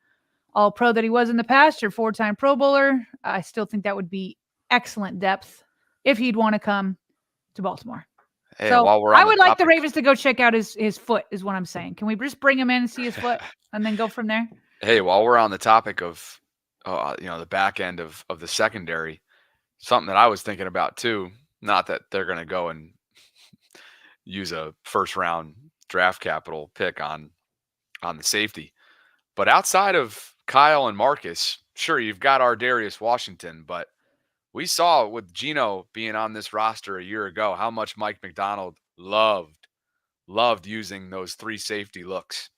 Speaker 2: all-pro that he was in the past or 4-time Pro Bowler. I still think that would be excellent depth if he'd want to come to Baltimore.
Speaker 1: Hey,
Speaker 2: so
Speaker 1: while we're on
Speaker 2: I would like the Ravens to go check out his foot is what I'm saying. Can we just bring him in and see his foot and then go from there?
Speaker 1: Hey, while we're on the topic of the back end of the secondary, something that I was thinking about too, not that they're going to go and use a first-round draft capital pick on the safety, but outside of Kyle and Marcus, sure, you've got our Darius Washington, but we saw with Geno being on this roster a year ago how much Mike McDonald loved using those 3 safety looks.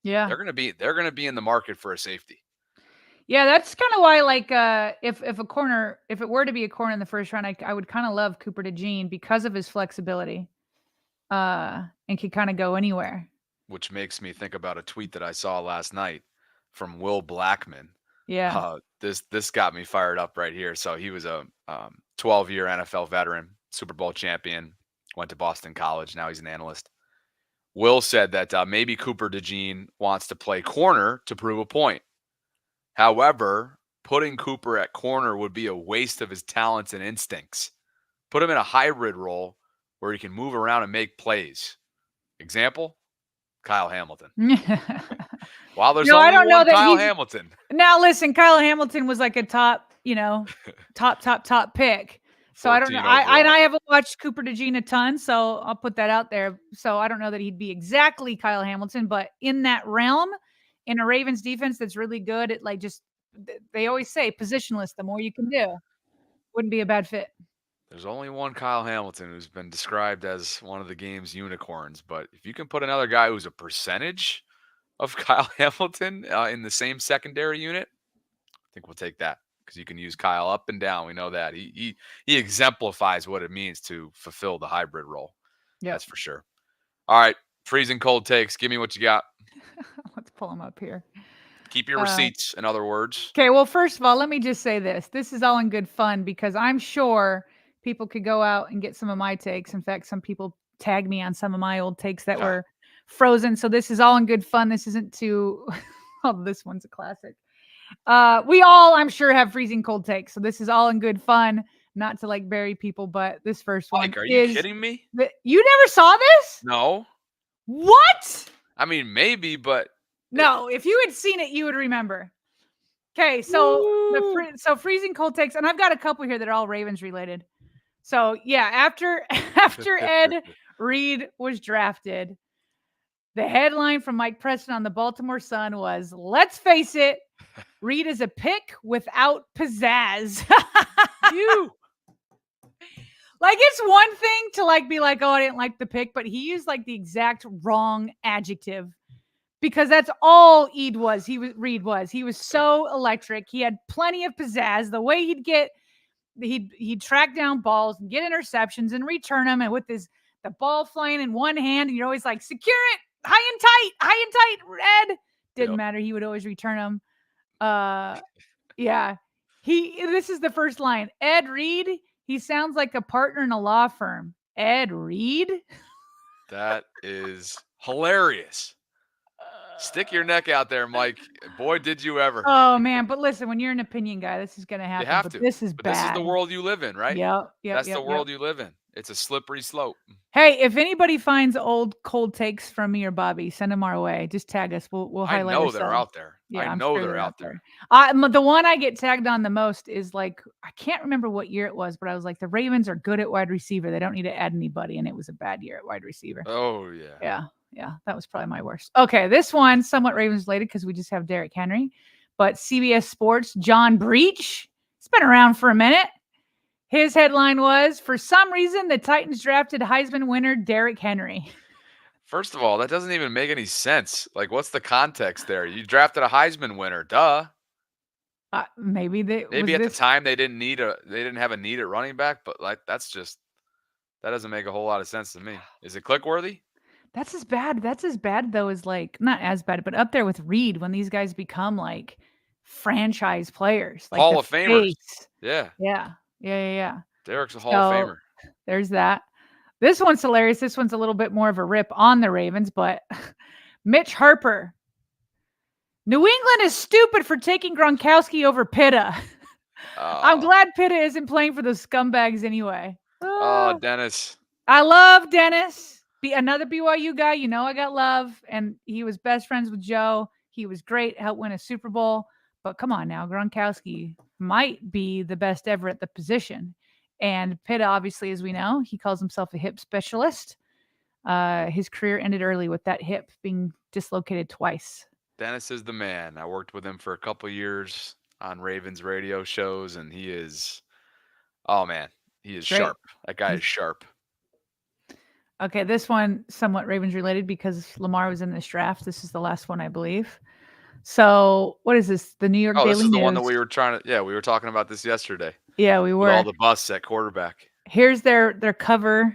Speaker 2: Yeah,
Speaker 1: they're going to be in the market for a safety.
Speaker 2: Yeah, that's kind of why, like, if it were to be a corner in the first round, I would kind of love Cooper DeJean because of his flexibility, and could kind of go anywhere.
Speaker 1: Which makes me think about a tweet that I saw last night from Will Blackman.
Speaker 2: Yeah,
Speaker 1: this got me fired up right here. So he was a 12-year NFL veteran, Super Bowl champion, went to Boston College. Now he's an analyst. Will said that maybe Cooper DeJean wants to play corner to prove a point. However, putting Cooper at corner would be a waste of his talents and instincts. Put him in a hybrid role where he can move around and make plays. Example, Kyle Hamilton. While there's only
Speaker 2: I don't know
Speaker 1: one
Speaker 2: that
Speaker 1: Kyle
Speaker 2: he's
Speaker 1: Hamilton.
Speaker 2: Now listen, Kyle Hamilton was like a top, top pick. So I don't know.
Speaker 1: 14
Speaker 2: I
Speaker 1: overall.
Speaker 2: haven't watched Cooper DeJean a ton, so I'll put that out there. So I don't know that he'd be exactly Kyle Hamilton, but in that realm, in a Ravens defense that's really good at like just they always say positionless, the more you can do. Wouldn't be a bad fit.
Speaker 1: There's only one Kyle Hamilton who's been described as one of the game's unicorns, but if you can put another guy who's a percentage of Kyle Hamilton in the same secondary unit, I think we'll take that because you can use Kyle up and down. We know that he exemplifies what it means to fulfill the hybrid role.
Speaker 2: Yeah,
Speaker 1: That's for sure. All right, freezing cold takes. Give me what you got.
Speaker 2: Let's pull him up here.
Speaker 1: Keep your receipts, in other words.
Speaker 2: Okay, well, first of all, let me just say this. This is all in good fun because I'm sure people could go out and get some of my takes. In fact, some people tag me on some of my old takes that were frozen. So this is all in good fun. This isn't too oh, this one's a classic. We all, I'm sure, have freezing cold takes. So this is all in good fun. Not to like bury people, but this first one
Speaker 1: Mike, are you kidding me?
Speaker 2: You never saw this?
Speaker 1: No.
Speaker 2: What?
Speaker 1: I mean, maybe, but
Speaker 2: no. If you had seen it, you would remember. Okay, so freezing cold takes, and I've got a couple here that are all Ravens related. So yeah, after Ed Reed was drafted, the headline from Mike Preston on the Baltimore Sun was, "Let's face it, Reed is a pick without pizzazz."
Speaker 1: you.
Speaker 2: Like, it's one thing to like be like, "Oh, I didn't like the pick," but he used like the exact wrong adjective because that's all Reed was. He was so electric. He had plenty of pizzazz. The way he'd track down balls and get interceptions and return them, and with the ball flying in one hand, and you're always like, "Secure it, high and tight, red." Didn't matter. He would always return them. Yeah. This is the first line. Ed Reed, he sounds like a partner in a law firm. Ed Reed?
Speaker 1: That is hilarious. Stick your neck out there, Mike. Boy, did you ever.
Speaker 2: Oh, man. But listen, when you're an opinion guy, this is going to happen.
Speaker 1: You have
Speaker 2: but
Speaker 1: to.
Speaker 2: This is
Speaker 1: but
Speaker 2: bad.
Speaker 1: This is the world you live in, right?
Speaker 2: Yep.
Speaker 1: That's the world you live in. It's a slippery slope.
Speaker 2: Hey, if anybody finds old cold takes from me or Bobby, send them our way. Just tag us. We'll highlight.
Speaker 1: I know they're out there.
Speaker 2: Yeah,
Speaker 1: I know they're out there.
Speaker 2: The one I get tagged on the most is like, I can't remember what year it was, but I was like, the Ravens are good at wide receiver. They don't need to add anybody, and it was a bad year at wide receiver.
Speaker 1: Oh yeah.
Speaker 2: Yeah, that was probably my worst. Okay, this one somewhat Ravens related because we just have Derrick Henry, but CBS Sports John Breach. It's been around for a minute. His headline was, "For some reason, the Titans drafted Heisman winner Derrick Henry."
Speaker 1: First of all, that doesn't even make any sense. Like, what's the context there? You drafted a Heisman winner, duh.
Speaker 2: Maybe
Speaker 1: at the time they didn't have a need at running back, but like that doesn't make a whole lot of sense to me. Is it click-worthy?
Speaker 2: That's as bad though as like not as bad, but up there with Reed when these guys become like franchise players, like
Speaker 1: Hall of Famers.
Speaker 2: Yeah.
Speaker 1: Derrick's a Hall of Famer.
Speaker 2: There's that. This one's hilarious. This one's a little bit more of a rip on the Ravens, but Mitch Harper. New England is stupid for taking Gronkowski over Pitta. I'm glad Pitta isn't playing for those scumbags anyway.
Speaker 1: Oh, Dennis.
Speaker 2: I love Dennis. Another BYU guy. You know I got love. And he was best friends with Joe. He was great. Helped win a Super Bowl. But come on now. Gronkowski might be the best ever at the position. And Pitta, obviously, as we know, he calls himself a hip specialist. His career ended early with that hip being dislocated twice.
Speaker 1: Dennis is the man. I worked with him for a couple years on Ravens radio shows, and he is, oh man, he is sharp. That guy is sharp.
Speaker 2: Okay, this one somewhat Ravens related because Lamar was in this draft. This is the last one, I believe. So what is this? The New York Daily News.
Speaker 1: This is the one that we were we were talking about this yesterday.
Speaker 2: Yeah, we were.
Speaker 1: With all the busts at quarterback.
Speaker 2: Here's their cover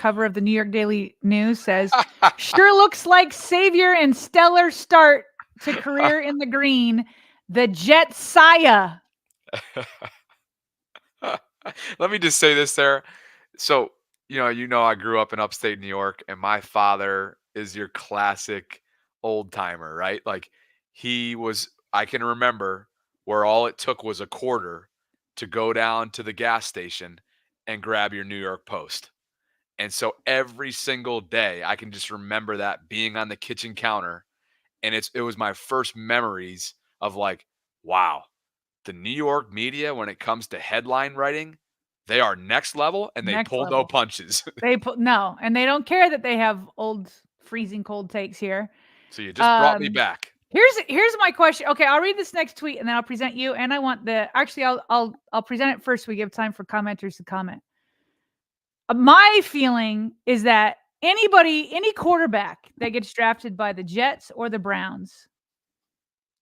Speaker 2: of the New York Daily News says, "Sure looks like savior and stellar start to career in the green, the Jetsaya."
Speaker 1: Let me just say this there. So, you know, I grew up in upstate New York, and my father is your classic old timer, right? Like I can remember where all it took was a quarter to go down to the gas station and grab your New York Post. And so every single day, I can just remember that being on the kitchen counter. And it was my first memories of like, wow, the New York media, when it comes to headline writing, they are next level and they
Speaker 2: Next
Speaker 1: pull no
Speaker 2: level.
Speaker 1: punches.
Speaker 2: No, and they don't care that they have old freezing cold takes here.
Speaker 1: So you just brought me back.
Speaker 2: Here's my question. Okay, I'll read this next tweet and then I'll present you. And I want I'll present it first so we give time for commenters to comment. My feeling is that any quarterback that gets drafted by the Jets or the Browns,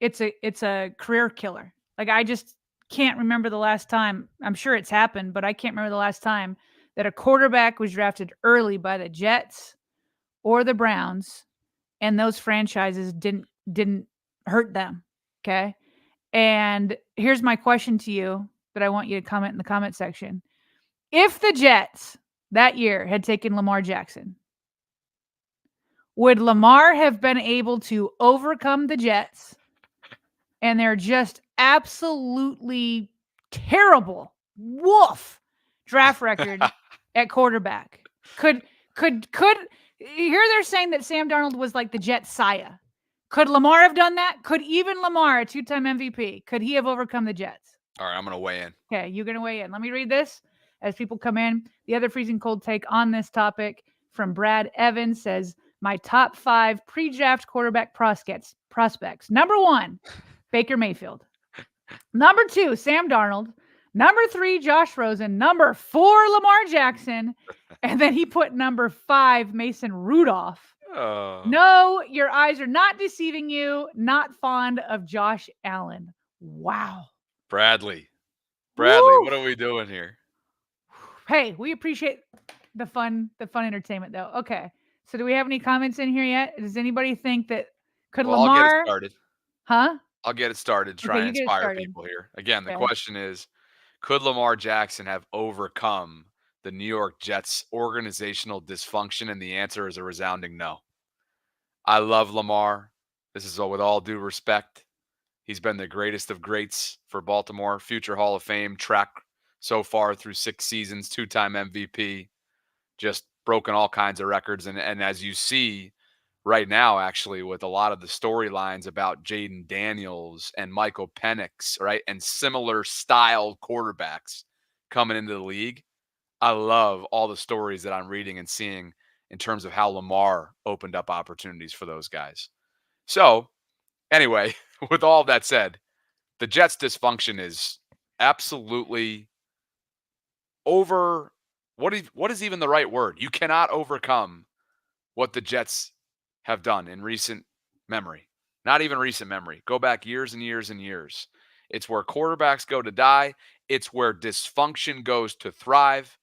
Speaker 2: it's a career killer. Like, I just can't remember the last time. I'm sure it's happened, but I can't remember the last time that a quarterback was drafted early by the Jets or the Browns and those franchises didn't hurt them. Okay? And here's my question to you that I want you to comment in the comment section. If the Jets that year had taken Lamar Jackson, would Lamar have been able to overcome the Jets and they're just absolutely terrible draft record at quarterback? Could here they're saying that Sam Darnold was like the Jets' Saya. Could Lamar have done that? Could even Lamar, a 2-time MVP, could he have overcome the Jets?
Speaker 1: All right, I'm going to weigh in.
Speaker 2: Okay, you're going to weigh in. Let me read this as people come in. The other freezing cold take on this topic from Brad Evans says, my top 5 pre-draft quarterback prospects. Number 1, Baker Mayfield. Number 2, Sam Darnold. Number 3, Josh Rosen. Number 4, Lamar Jackson. And then he put number 5, Mason Rudolph. No, your eyes are not deceiving you. Not fond of Josh Allen. Wow.
Speaker 1: Bradley,
Speaker 2: Woo!
Speaker 1: What are we doing here?
Speaker 2: Hey, we appreciate the fun entertainment, though. Okay. So do we have any comments in here yet? Does anybody think that Lamar...
Speaker 1: I'll get it started.
Speaker 2: Huh?
Speaker 1: I'll get it started. Try and inspire people here. Again, the question is, could Lamar Jackson have overcome the New York Jets organizational dysfunction? And the answer is a resounding no. I love Lamar. This is with all due respect. He's been the greatest of greats for Baltimore, future Hall of Fame track so far through 6 seasons, 2-time MVP, just broken all kinds of records. And as you see right now, actually, with a lot of the storylines about Jaden Daniels and Michael Penix, right, and similar style quarterbacks coming into the league, I love all the stories that I'm reading and seeing in terms of how Lamar opened up opportunities for those guys. So anyway, with all that said, the Jets' dysfunction is absolutely over. What is even the right word? You cannot overcome what the Jets have done in recent memory. Not even recent memory. Go back years and years and years. It's where quarterbacks go to die. It's where dysfunction goes to thrive.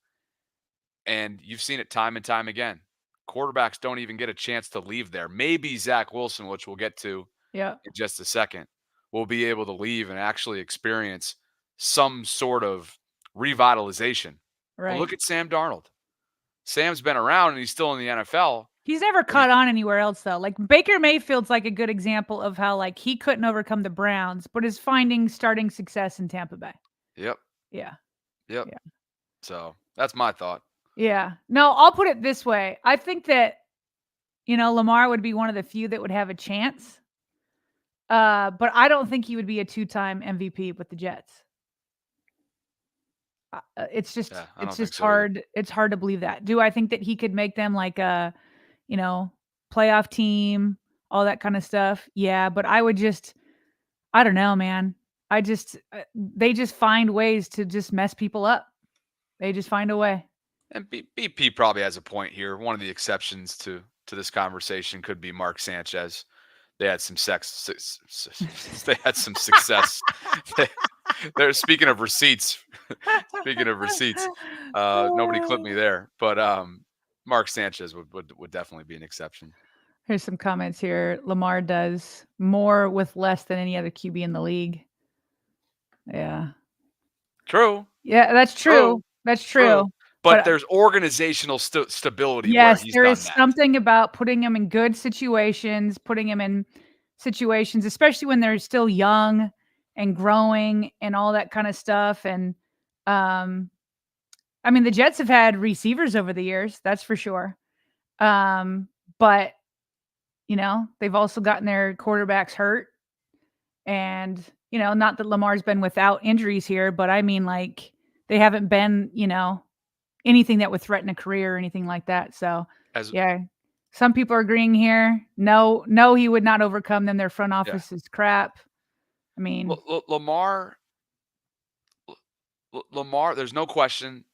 Speaker 1: And you've seen it time and time again. Quarterbacks don't even get a chance to leave there. Maybe Zach Wilson, which we'll get to in just a second, will be able to leave and actually experience some sort of revitalization. Right. But look at Sam Darnold. Sam's been around and he's still in the NFL.
Speaker 2: He's never caught on anywhere else, though. Like, Baker Mayfield's like a good example of how, like, he couldn't overcome the Browns, but is finding starting success in Tampa Bay.
Speaker 1: Yep.
Speaker 2: Yeah.
Speaker 1: Yep. Yeah. So that's my thought.
Speaker 2: Yeah. No, I'll put it this way. I think that, Lamar would be one of the few that would have a chance. But I don't think he would be a 2-time MVP with the Jets. It's just hard. Either. It's hard to believe that. Do I think that he could make them like a, playoff team, all that kind of stuff? Yeah. But I don't know, man. They just find ways to just mess people up. They just find a way.
Speaker 1: And BP probably has a point here. One of the exceptions to this conversation could be Mark Sanchez. They had some They had some success. They're speaking of receipts. Nobody clipped me there, but Mark Sanchez would definitely be an exception.
Speaker 2: Here's some comments here. Lamar does more with less than any other QB in the league. Yeah.
Speaker 1: True.
Speaker 2: Yeah, that's true. That's true.
Speaker 1: But there's organizational stability.
Speaker 2: Yes, there is something about putting them in good situations, putting them in situations, especially when they're still young and growing and all that kind of stuff. And I mean, the Jets have had receivers over the years, that's for sure. But they've also gotten their quarterbacks hurt. And, not that Lamar's been without injuries here, but I mean, like, they haven't been, anything that would threaten a career or anything like that. So, yeah, some people are agreeing here. No, he would not overcome them. Their front office is crap. I mean,
Speaker 1: Lamar, there's no question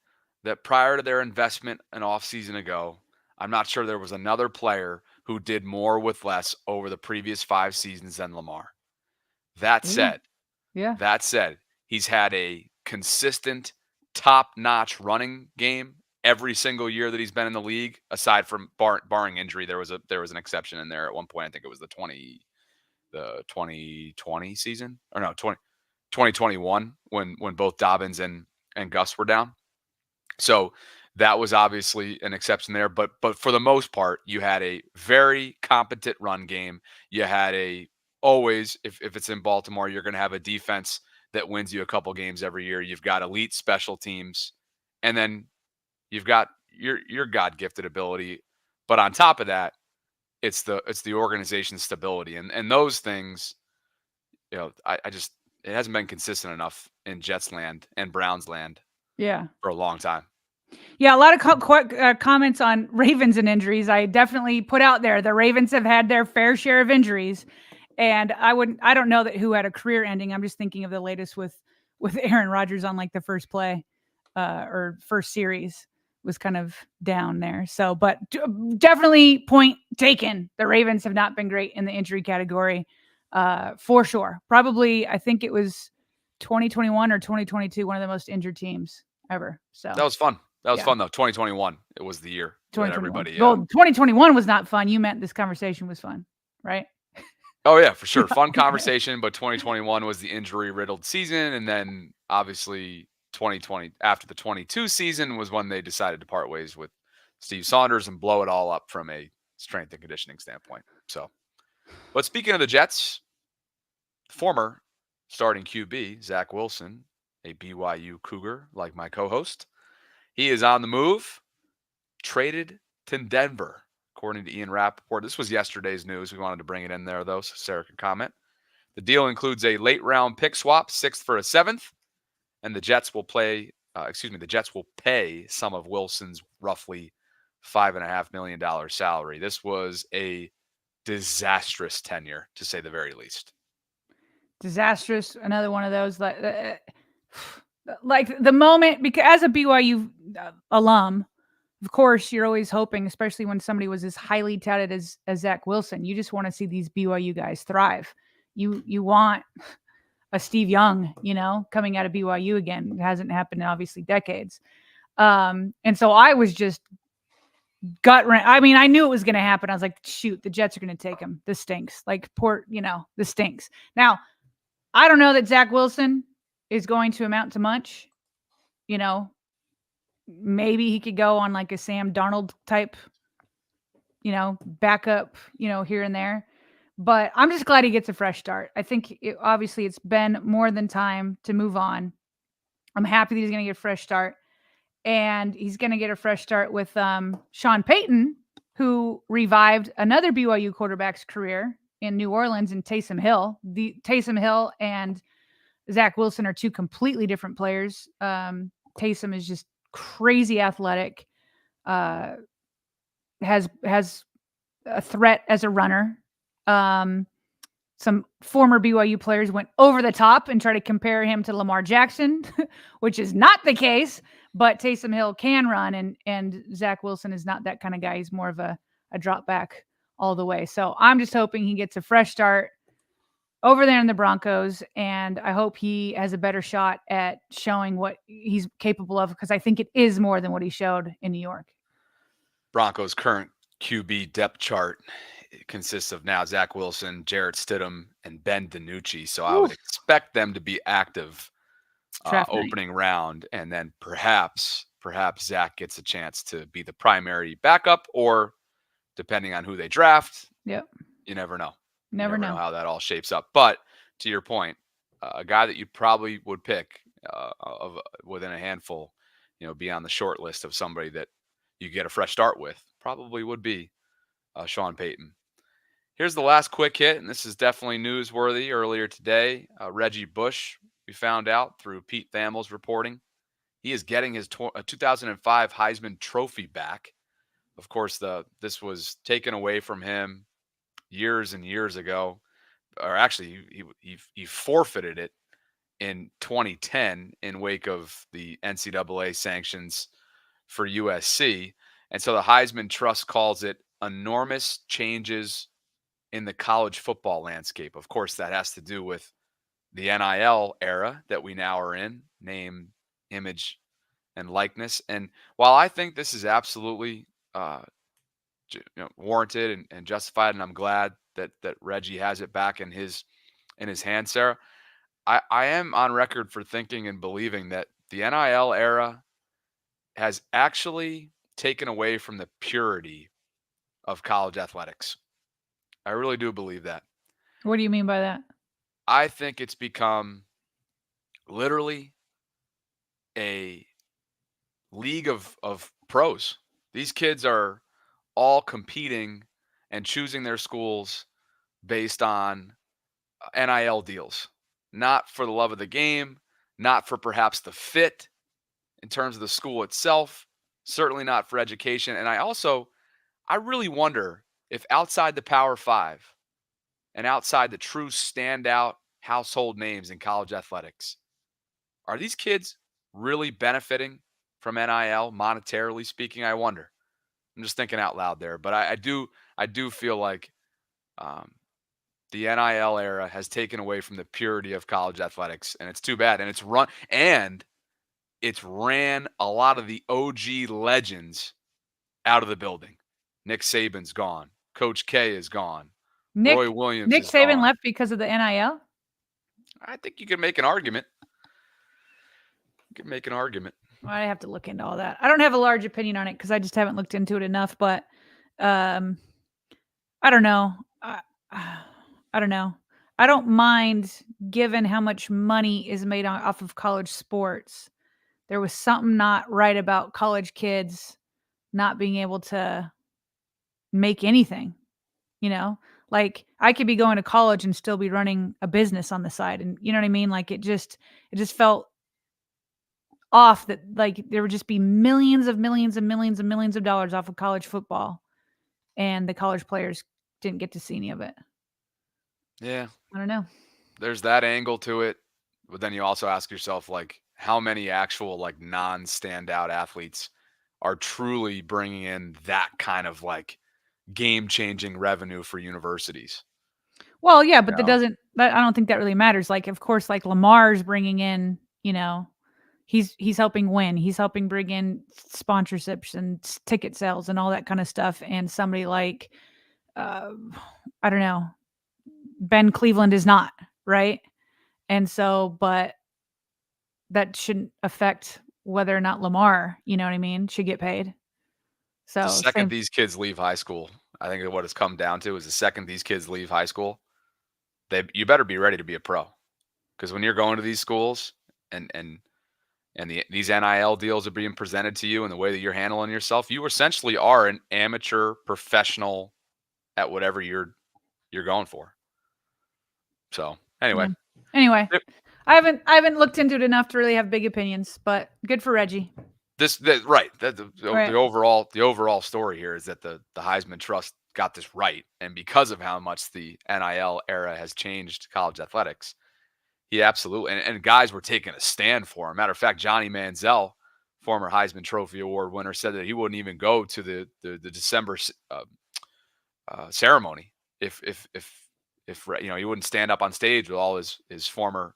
Speaker 1: that prior to their investment an offseason ago, I'm not sure there was another player who did more with less over the previous 5 seasons than Lamar. That said, he's had a consistent, top-notch running game every single year that he's been in the league, aside from barring injury. There was an exception in there at one point. I think it was the 2020 season, or no, 2021 when both Dobbins and Gus were down. So that was obviously an exception there, but for the most part, you had a very competent run game. You had always, if it's in Baltimore, you're going to have a defense that wins you a couple games every year. You've got elite special teams, and then you've got your God-gifted ability. But on top of that, it's the organization's stability, and those things, it hasn't been consistent enough in Jets land and Browns land for a long time.
Speaker 2: Yeah, a lot of comments on Ravens and injuries. I definitely put out there the Ravens have had their fair share of injuries, and I don't know who had a career ending. I'm just thinking of the latest with Aaron Rodgers on like the first play or first series was kind of down there. So, but definitely point taken. The Ravens have not been great in the injury category for sure. Probably, I think it was 2021 or 2022, one of the most injured teams ever. So
Speaker 1: that was fun. That was fun, though. 2021, it was the year that everybody.
Speaker 2: Well, 2021 was not fun. You meant this conversation was fun, right?
Speaker 1: Oh, yeah, for sure. Fun conversation, but 2021 was the injury-riddled season, and then obviously 2020, after the 22 season, was when they decided to part ways with Steve Saunders and blow it all up from a strength and conditioning standpoint. So, but speaking of the Jets, former starting QB, Zach Wilson, a BYU Cougar like my co-host, he is on the move, traded to Denver, according to Ian Rappaport. This was yesterday's news. We wanted to bring it in there, though, so Sarah could comment. The deal includes a late-round pick swap, 6th for a 7th, and the Jets will pay some of Wilson's roughly $5.5 million salary. This was a disastrous tenure, to say the very least.
Speaker 2: Disastrous. Another one of those like the moment, because as a BYU alum, of course, you're always hoping, especially when somebody was as highly touted as Zach Wilson, you just want to see these BYU guys thrive. You want a Steve Young, coming out of BYU again. It hasn't happened in obviously decades. And so I was just I mean, I knew it was going to happen. I was like, shoot, the Jets are going to take him. This stinks. Like this stinks. Now, I don't know that Zach Wilson is going to amount to much. Maybe he could go on like a Sam Darnold type, backup, here and there. But I'm just glad he gets a fresh start. I think obviously it's been more than time to move on. I'm happy that he's going to get a fresh start. And he's going to get a fresh start with Sean Payton, who revived another BYU quarterback's career in New Orleans, and Taysom Hill. Taysom Hill and Zach Wilson are two completely different players. Taysom is just crazy athletic, has a threat as a runner. Some former BYU players went over the top and tried to compare him to Lamar Jackson, which is not the case. But Taysom Hill can run, and Zach Wilson is not that kind of guy. He's more of a drop back all the way. So I'm just hoping he gets a fresh start over there in the Broncos, and I hope he has a better shot at showing what he's capable of, because I think it is more than what he showed in New York.
Speaker 1: Broncos' current QB depth chart consists of now Zach Wilson, Jarrett Stidham, and Ben DiNucci. So I would expect them to be active opening round, and then perhaps Zach gets a chance to be the primary backup, or depending on who they draft.
Speaker 2: Yep.
Speaker 1: You never know.
Speaker 2: Never know
Speaker 1: how that all shapes up. But to your point, a guy that you probably would pick within a handful be on the short list of somebody that you get a fresh start with. Probably would be Sean Payton. Here's the last quick hit, and this is definitely newsworthy. Earlier today, Reggie Bush, we found out through Pete Thamel's reporting, he is getting his 2005 Heisman Trophy back. Of course, this was taken away from him years and years ago, or actually, he forfeited it in 2010 in wake of the NCAA sanctions for USC. And so the Heisman Trust calls it enormous changes in the college football landscape. Of course, that has to do with the NIL era that we now are in, name, image, and likeness. And while I think this is absolutely warranted and justified, and I'm glad that Reggie has it back in his hands, Sarah, I am on record for thinking and believing that the NIL era has actually taken away from the purity of college athletics. I really do believe that.
Speaker 2: What do you mean by that?
Speaker 1: I think it's become literally a league of pros. These kids are all competing and choosing their schools based on NIL deals, not for the love of the game, not for perhaps the fit in terms of the school itself, certainly not for education. And I really wonder if outside the Power Five and outside the true standout household names in college athletics, are these kids really benefiting from NIL monetarily speaking? I wonder. I'm just thinking out loud there, but I do feel like the NIL era has taken away from the purity of college athletics, and it's too bad. And it's ran a lot of the OG legends out of the building. Nick Saban's gone. Coach K is gone. Roy Williams
Speaker 2: Nick
Speaker 1: is
Speaker 2: Saban
Speaker 1: gone.
Speaker 2: left because of the NIL?
Speaker 1: I think you could make an argument.
Speaker 2: I have to look into all that. I don't have a large opinion on it because I just haven't looked into it enough. But I don't know. I don't know. I don't mind, given how much money is made off of college sports. There was something not right about college kids not being able to make anything. Like I could be going to college and still be running a business on the side, and you know what I mean? Like it just felt off that like there would just be millions of dollars off of college football, and the college players didn't get to see any of it.
Speaker 1: Yeah.
Speaker 2: I don't know.
Speaker 1: There's that angle to it, but then you also ask yourself, like, how many actual like non-standout athletes are truly bringing in that kind of like game-changing revenue for universities?
Speaker 2: Well, yeah, but I don't think that really matters. Like, of course, like Lamar's bringing in, he's helping win. He's helping bring in sponsorships and ticket sales and all that kind of stuff. And somebody like, I don't know, Ben Cleveland is not, right? And so, but that shouldn't affect whether or not Lamar, you know what I mean, should get paid. So
Speaker 1: The second these kids leave high school, I think what it's come down to is the second these kids leave high school, you better be ready to be a pro, because when you're going to these schools and these NIL deals are being presented to you and the way that you're handling yourself, you essentially are an amateur professional at whatever you're going for. So anyway,
Speaker 2: I haven't looked into it enough to really have big opinions, but good for Reggie.
Speaker 1: The overall story here is that the Heisman Trust got this right, and because of how much the NIL era has changed college athletics, he absolutely and guys were taking a stand for him. Matter of fact, Johnny Manziel, former Heisman Trophy Award winner, said that he wouldn't even go to the December ceremony if he wouldn't stand up on stage with all his former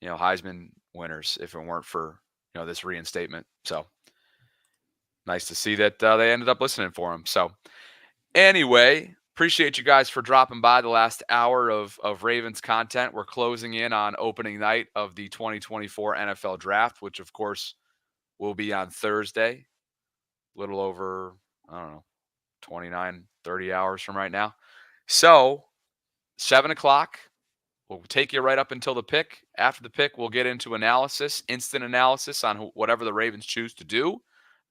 Speaker 1: Heisman winners if it weren't for this reinstatement. So nice to see that they ended up listening for him. So anyway, appreciate you guys for dropping by the last hour of Ravens content. We're closing in on opening night of the 2024 NFL Draft, which of course will be on Thursday, a little over, 29, 30 hours from right now. So 7 o'clock We'll take you right up until the pick. After the pick, we'll get into analysis, instant analysis on whatever the Ravens choose to do.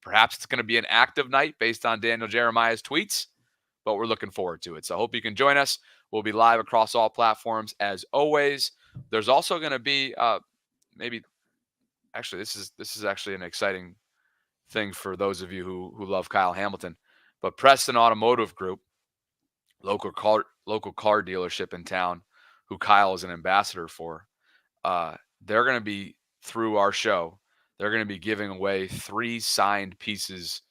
Speaker 1: Perhaps it's going to be an active night based on Daniel Jeremiah's tweets, but we're looking forward to it. So I hope you can join us. We'll be live across all platforms as always. There's also going to be this is actually an exciting thing for those of you who love Kyle Hamilton. But Preston Automotive Group, local car dealership in town, who Kyle is an ambassador for, they're going to be, through our show, they're going to be giving away 3 signed pieces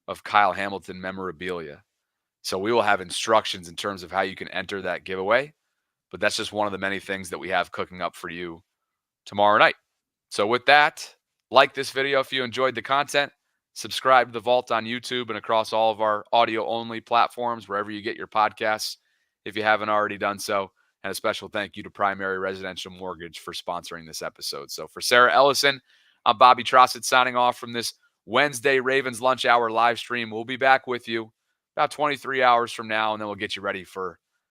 Speaker 1: of Kyle Hamilton memorabilia. So we will have instructions in terms of how you can enter that giveaway, but that's just one of the many things that we have cooking up for you tomorrow night. So with that, like this video if you enjoyed the content. Subscribe to the Vault on YouTube and across all of our audio-only platforms, wherever you get your podcasts, if you haven't already done so. And a special thank you to Primary Residential Mortgage for sponsoring this episode. So for Sarah Ellison, I'm Bobby Trossett signing off from this Wednesday Ravens Lunch Hour live stream. We'll be back with you about 23 hours from now, and then we'll get you ready for